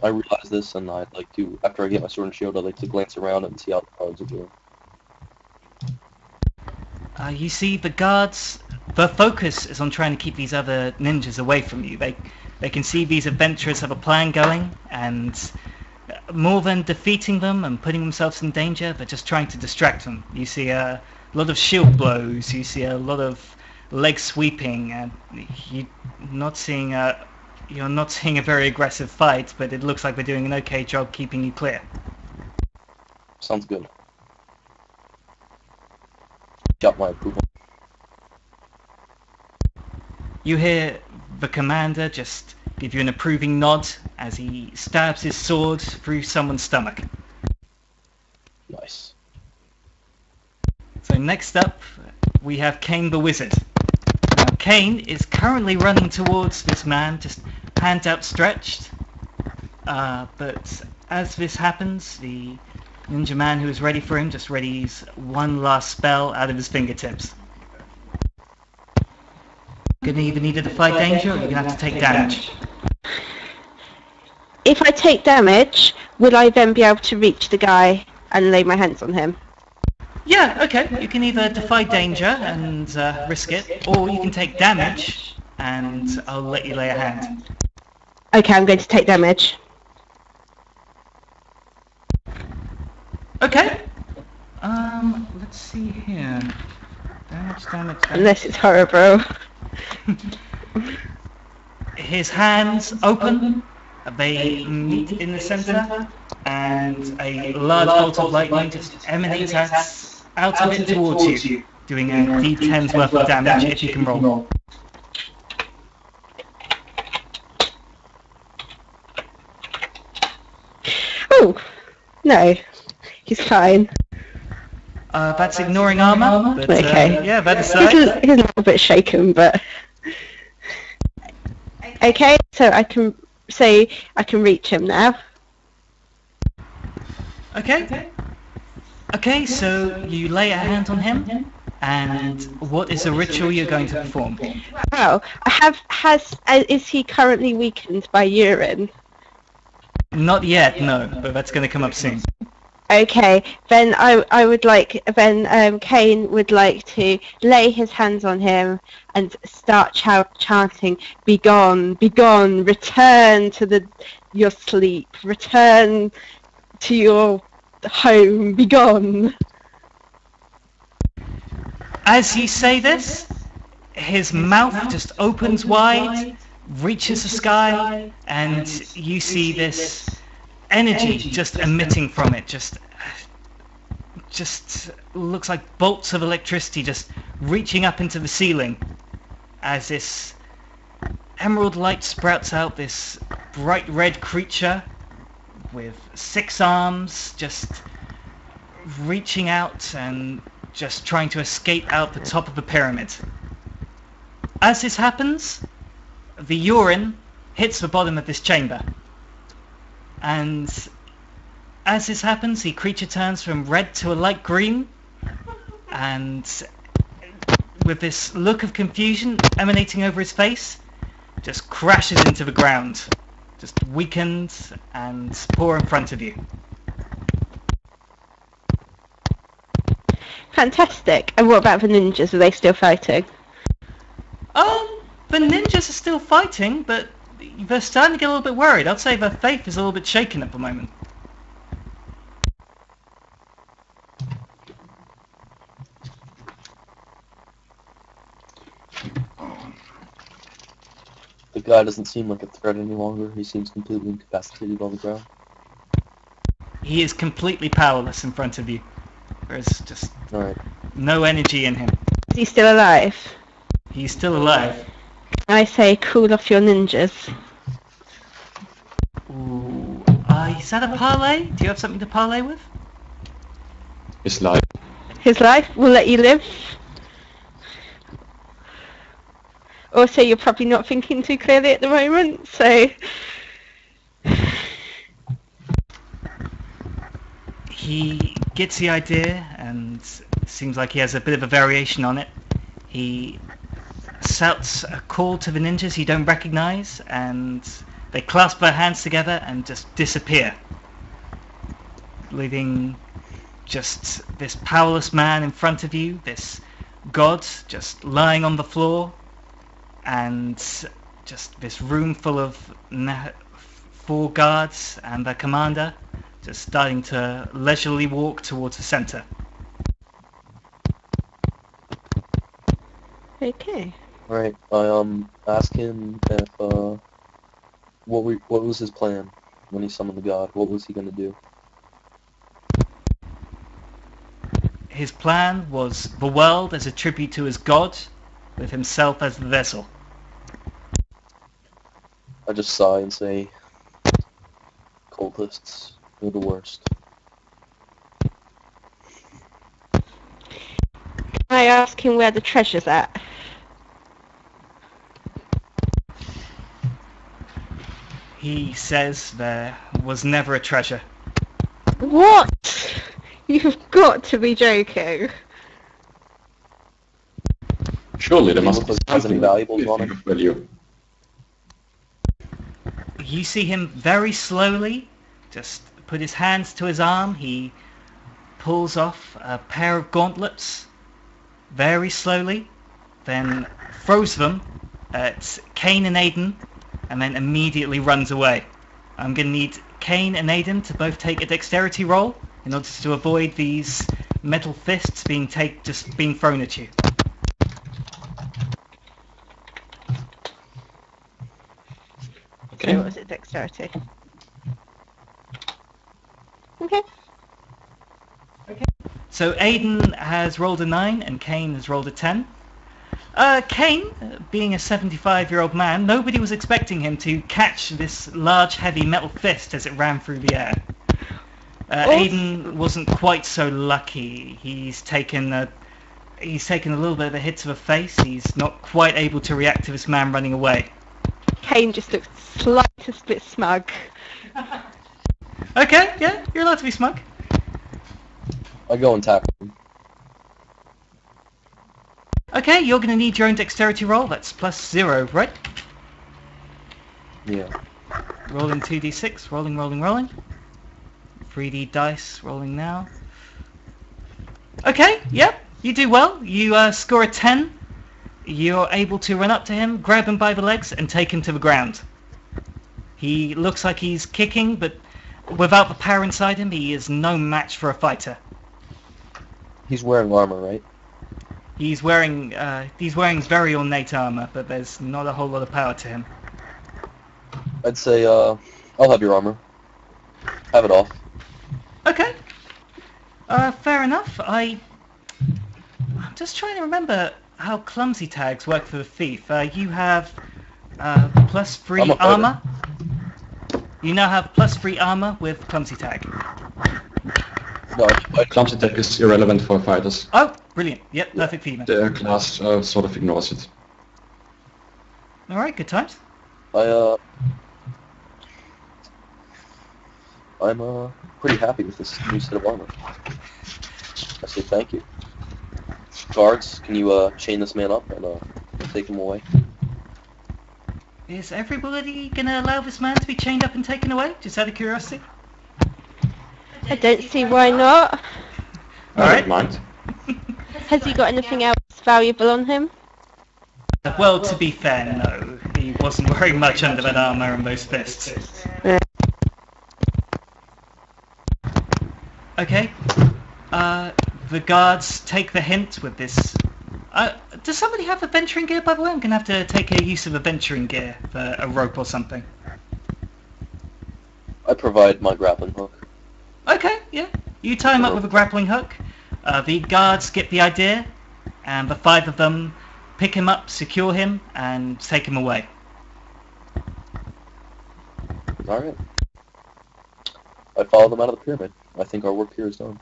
realize this, and I'd like to, after I get my sword and shield, I'd like to glance around and see how the guards are doing. You see the guards, the focus is on trying to keep these other ninjas away from you. They can see these adventurers have a plan going, and more than defeating them and putting themselves in danger, they're just trying to distract them. You see a lot of shield blows, you see a lot of leg sweeping, and you're not seeing a very aggressive fight, but it looks like they're doing an okay job keeping you clear. Sounds good. Got my approval. You hear the commander just give you an approving nod as he stabs his sword through someone's stomach. Nice. So next up, we have Kane the Wizard. Now, Kane is currently running towards this man, just hands outstretched. But as this happens, the ninja man who is ready for him just readies one last spell out of his fingertips. Gonna either need to defy danger or you're gonna have to take damage. If I take damage, will I then be able to reach the guy and lay my hands on him? Yeah, okay. You can either defy danger and risk it, or you can take damage and I'll let you lay a hand. Okay, I'm going to take damage. Okay. Let's see here. Damage. Unless it's horrible. His hands open, they meet in the center, and a large bolt of lightning just emanates out of it towards you, doing a d10's worth of damage if you can roll. Oh, no. He's fine. That's ignoring armor, but okay. yeah, that aside. He's a little bit shaken, but... Okay, so I can reach him now. Okay, so you lay a hand on him, and what is the ritual you're going to perform? Wow, is he currently weakened by urine? Not yet, no, but that's going to come up soon. Okay, then Kane would like to lay his hands on him and start chanting, "Begone, begone, return to your sleep, return to your home, begone." As you say this, his mouth just opens wide, reaches the sky, and you see this energy just emitting from it, just looks like bolts of electricity just reaching up into the ceiling as this emerald light sprouts out, this bright red creature with 6 arms just reaching out and just trying to escape out the top of the pyramid. As this happens, the urine hits the bottom of this chamber. And as this happens, the creature turns from red to a light green, and with this look of confusion emanating over his face, just crashes into the ground, just weakened and poor in front of you. Fantastic. And what about the ninjas? Are they still fighting? The ninjas are still fighting, but they're starting to get a little bit worried. I'd say their faith is a little bit shaken at the moment. The guy doesn't seem like a threat any longer. He seems completely incapacitated on the ground. He is completely powerless in front of you. There's just Alright. no energy in him. Is he still alive? He's still alive. I say cool off your ninjas. Ooh. Is that a parlay? Do you have something to parlay with? His life. His life will let you live. Also, you're probably not thinking too clearly at the moment, so... He gets the idea, and seems like he has a bit of a variation on it. He shouts a call to the ninjas he don't recognize, and they clasp their hands together and just disappear, leaving just this powerless man in front of you, this god just lying on the floor, and just this room full of 4 guards and their commander just starting to leisurely walk towards the center. Okay. Alright, I ask him if what was his plan when he summoned the god? What was he gonna do? His plan was the world as a tribute to his god, with himself as the vessel. I just sigh and say, cultists, you're the worst. Can I ask him where the treasure's at? He says there was never a treasure. What? You've got to be joking. Surely there He must look be like he has any something valuables on him? of value. You see him very slowly just put his hands to his arm. He pulls off a pair of gauntlets very slowly, then throws them at Kane and Aiden, and then immediately runs away. I'm going to need Kane and Aiden to both take a dexterity roll in order to avoid these metal fists being thrown at you. So what was it, dexterity? Okay. So Aiden has rolled a 9 and Kane has rolled a 10. Kane, being a 75-year-old man, nobody was expecting him to catch this large, heavy metal fist as it ran through the air. Aiden wasn't quite so lucky. He's taken a little bit of a hit to the face. He's not quite able to react to this man running away. Kane just looks slightest bit smug. Okay, yeah, you're allowed to be smug. I go and tackle him. Okay, you're going to need your own dexterity roll. That's +0, right? Yeah. Rolling 2d6, rolling. 3d dice, rolling now. Okay, yep, you do well. You score a 10. You're able to run up to him, grab him by the legs, and take him to the ground. He looks like he's kicking, but without the power inside him, he is no match for a fighter. He's wearing armor, right? He's wearing very ornate armor, but there's not a whole lot of power to him. I'd say, I'll have your armor. Have it off. Okay. Fair enough. I'm just trying to remember how clumsy tags work for the thief. You have +3 I'm a fighter. armor. You now have +3 armor with clumsy tag. No, Clumsy attack is irrelevant for fighters. Oh, brilliant. Yep, perfect for you. Their class sort of ignores it. Alright, good times. I'm pretty happy with this new set of armor. I say thank you. Guards, can you chain this man up and take him away? Is everybody gonna allow this man to be chained up and taken away? Just out of curiosity. I don't see why not. I don't mind. Has he got anything else valuable on him? Well, to be fair, no. He wasn't wearing much under that armor and those fists. Okay. The guards take the hint with this. Does somebody have adventuring gear, by the way? I'm gonna have to take a use of adventuring gear for a rope or something. I provide my grappling hook. Okay, yeah. You tie him up with a grappling hook. The guards get the idea, and the 5 of them pick him up, secure him, and take him away. Alright. I follow them out of the pyramid. I think our work here is done.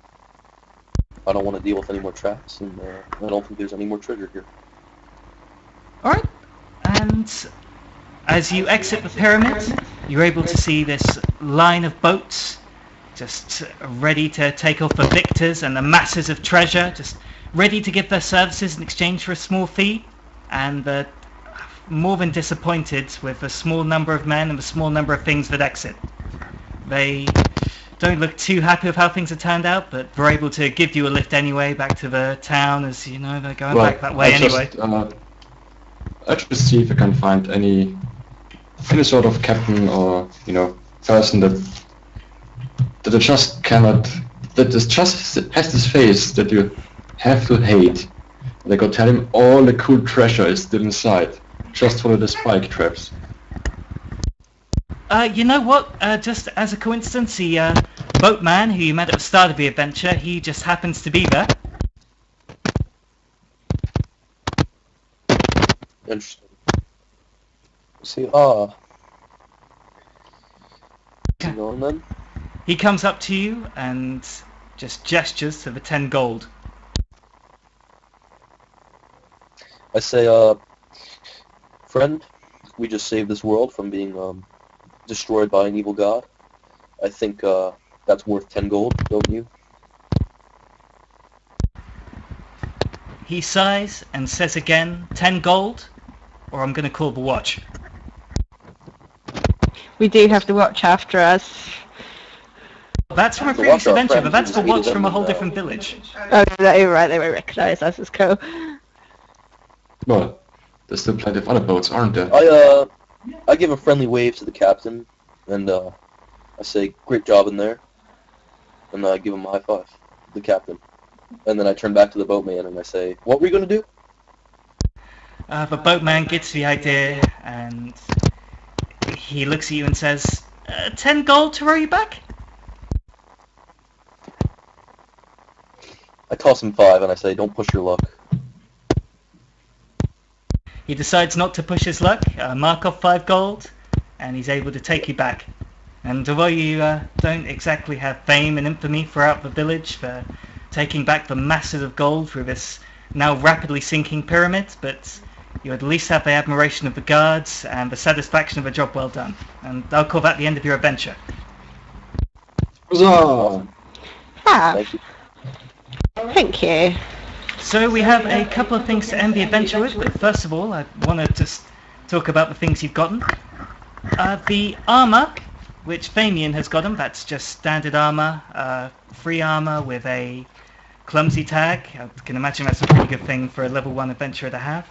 I don't want to deal with any more traps, and I don't think there's any more trigger here. Alright, and as you exit the pyramid, you're able to see this line of boats just ready to take off the victors and the masses of treasure, just ready to give their services in exchange for a small fee, and they're more than disappointed with the small number of men and the small number of things that exit. They don't look too happy with how things have turned out, but they're able to give you a lift anyway back to the town, as you know they're going back that way anyway. I'll just see if I can find any sort of captain or person that I just cannot, that is just has this face that you have to hate. And I go tell him all the cool treasure is still inside. Just follow the spike traps. You know what? Just as a coincidence, the boatman who you met at the start of the adventure, he just happens to be there. Interesting. See, going then? He comes up to you and just gestures to the 10 gold. I say, friend, we just saved this world from being destroyed by an evil god. I think that's worth 10 gold, don't you? He sighs and says again, 10 gold, or I'm going to call the watch. We do have the watch after us. That's from a previous adventure, but that's the watch from a whole different village. Oh, you're right, they won't recognise us as cool. Well, there's still plenty of other boats, aren't there? I give a friendly wave to the captain, and I say, great job in there, and I give him a high five, the captain. And then I turn back to the boatman and I say, what were you going to do? The boatman gets the idea, and he looks at you and says, 10 gold to row you back? I toss him 5 and I say, don't push your luck. He decides not to push his luck, mark off 5 gold, and he's able to take you back. And although you don't exactly have fame and infamy throughout the village for taking back the masses of gold through this now rapidly sinking pyramid, but you at least have the admiration of the guards and the satisfaction of a job well done. And I'll call that the end of your adventure. Huzzah! Thank you. Thank you. So we have a couple of things to end the adventure with, but first of all I want to just talk about the things you've gotten. The armour, which Famian has gotten, that's just standard armour, free armour with a clumsy tag. I can imagine that's a pretty good thing for a level 1 adventurer to have.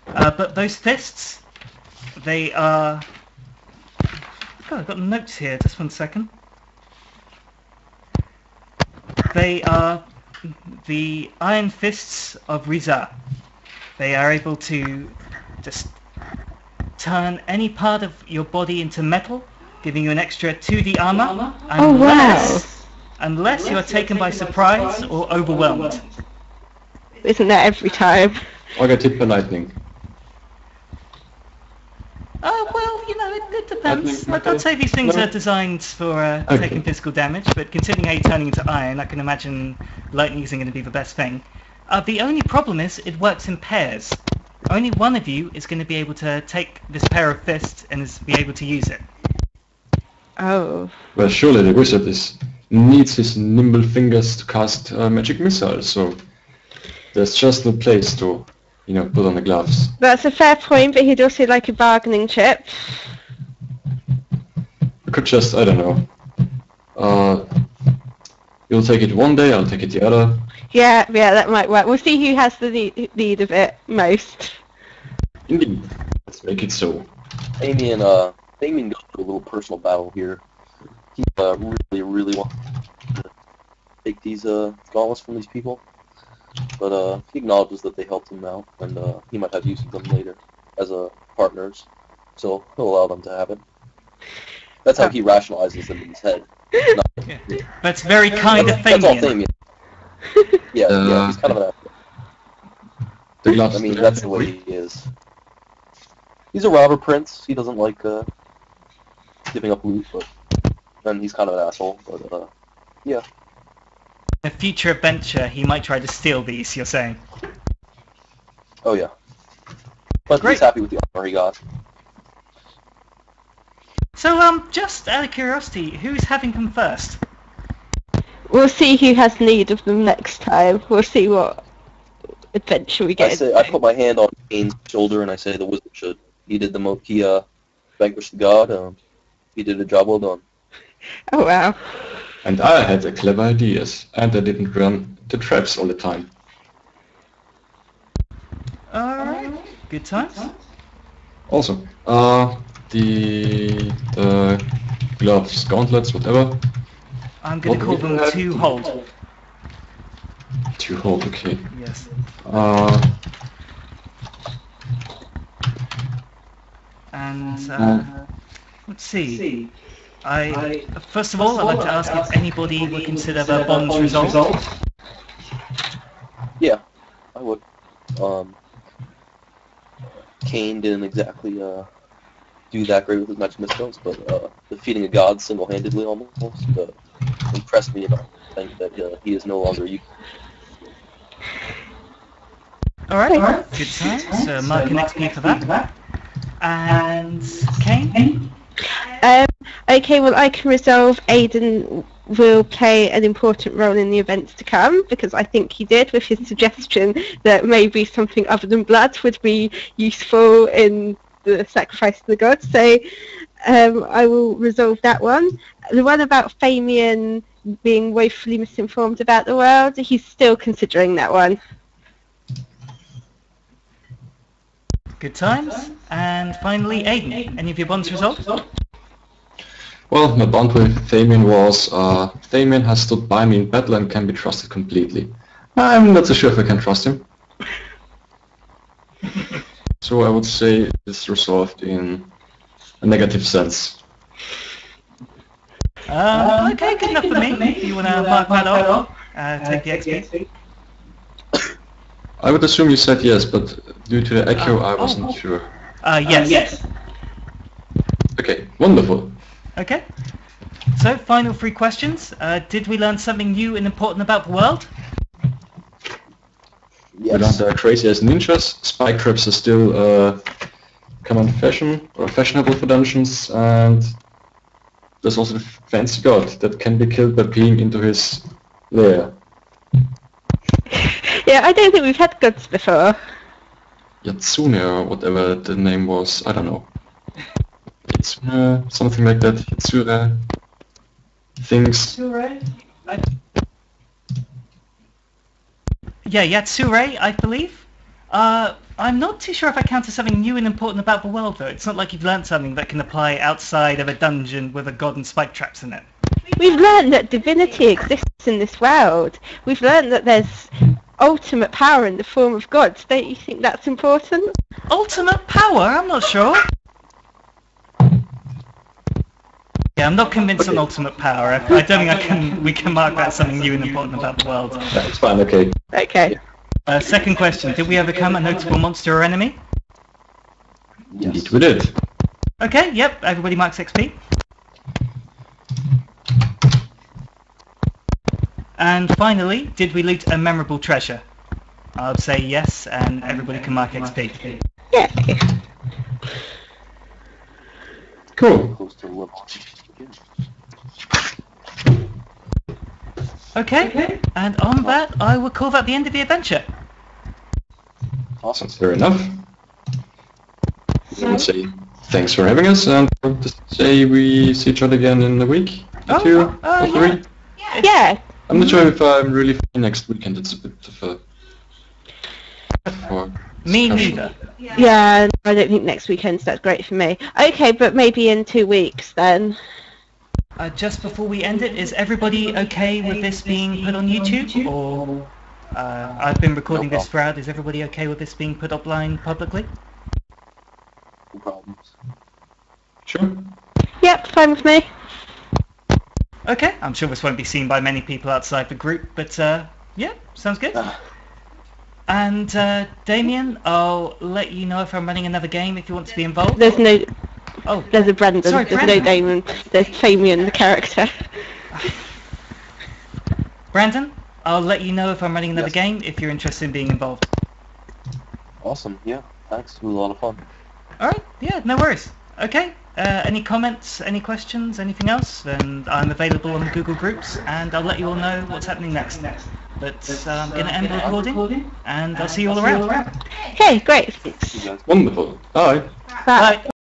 But those fists, they are... God, I've got notes here, just one second. They are the iron fists of Rizar. They are able to just turn any part of your body into metal, giving you an extra 2d armor, unless you are taken by surprise or overwhelmed. Isn't that every time? Or get hit by lightning. Well, you know, it depends. I'd say these things are designed for taking physical damage, but considering how you're turning into iron, I can imagine lightning isn't going to be the best thing. The only problem is it works in pairs. Only one of you is going to be able to take this pair of fists and be able to use it. Oh. Well, surely the wizard needs his nimble fingers to cast magic missiles, so there's just no place to, put on the gloves. That's a fair point, but he'd also like a bargaining chip. We could just, I don't know. You'll take it one day, I'll take it the other. Yeah, that might work. We'll see who has the need of it most. Indeed. Let's make it so. Damien goes through a little personal battle here. He really wants to take these gauntlets from these people, but he acknowledges that they helped him out, and he might have use of them later as partners, so he'll allow them to have it. That's how he rationalizes them in his head. That's very kind of That's all Damien. Damien. Yeah, he's kind of an The gloves. I mean, that's the way he is. He's a robber prince. He doesn't like giving up loot, and he's kind of an asshole. But yeah. In a future adventure, he might try to steal these. You're saying? Oh yeah. But Great. he's happy with the armor he got. So, just out of curiosity, who's having them first? We'll see who has need of them next time. We'll see what adventure we get. I put my hand on Kane's shoulder and I say the wizard should. He did he vanquished the god. He did a job well done. Oh wow. And I had the clever ideas, and I didn't run the traps all the time. Alright, good times. Also, the gloves, gauntlets, whatever. I'm going to call them two hold. To hold, okay. Yes. And let's see. First of all, I'd like to ask if anybody would consider their bonds resolved. Yeah, I would. Kane didn't exactly do that great with his magic missiles, but defeating a god single-handedly almost impressed me enough to think that he is no longer you. Alright, good times. So mark an XP for that. And Kane? Okay, well I can resolve Aiden will play an important role in the events to come, because I think he did with his suggestion that maybe something other than blood would be useful in the sacrifice to the gods. So I will resolve that one. The one about Famian being woefully misinformed about the world, he's still considering that one. Good times. And finally, Aiden, any of your bonds resolved? Well, my bond with Thamian was, Thamian has stood by me in battle and can be trusted completely. I'm not so sure if I can trust him. So I would say it's resolved in a negative sense. Okay, good enough for me. If you want to mark that off, take the XP. I would assume you said yes, but due to the echo, I wasn't sure. Yes. Okay, wonderful. Okay. So, final 3 questions. Did we learn something new and important about the world? We learned crazy as ninjas. Spike traps are still common fashion or fashionable for dungeons, and there's also the fancy god that can be killed by peeing into his lair. Yeah, I don't think we've had gods before. Yatsune or whatever the name was, I don't know. Yatsune, something like that. Yatsure. Things. Yeah, Yatsure, I believe. I'm not too sure if I count as something new and important about the world, though. It's not like you've learned something that can apply outside of a dungeon with a god and spike traps in it. We've learned that divinity exists in this world. We've learned that there's ultimate power in the form of gods. Don't you think that's important? Ultimate power? I'm not sure. Yeah, I'm not convinced on ultimate power. I don't think we can mark that as something new and important about the world. That's fine, okay. Okay. Second question, did we overcome a notable monster or enemy? Yes. Indeed we did. Okay, yep, everybody marks XP. And finally, did we loot a memorable treasure? I'll say yes, and everybody can mark XP. Yeah. Cool. Close to level. Okay, and on that, I will call that the end of the adventure. Awesome. Fair enough. I would say thanks for having us, and I would just say we see each other again in a week, or two, or three. Yeah. I'm not sure if I'm really free next weekend. It's a bit of a... Me neither. Yeah, I don't think next weekend's that great for me. Okay, but maybe in 2 weeks then. Just before we end it, is everybody okay with this being put on YouTube? Or I've been recording this throughout. Is everybody okay with this being put offline publicly? No problems. Sure. Yep, fine with me. Okay, I'm sure this won't be seen by many people outside the group, but yeah, sounds good. And Damien, I'll let you know if I'm running another game if you want to be involved. There's no... Oh, There's a Brendan. Sorry, There's Brendan. no Damon. There's Famian, the character. Brandon, I'll let you know if I'm running another Yes. game if you're interested in being involved. Awesome. Yeah. Thanks. It was a lot of fun. Alright, yeah, no worries. Okay, any comments, any questions, anything else? Then I'm available on the Google Groups, and I'll let you all know what's happening next. But I'm going to end the recording, and I'll see you all around. Okay, great. Thanks. Wonderful. Bye. Bye.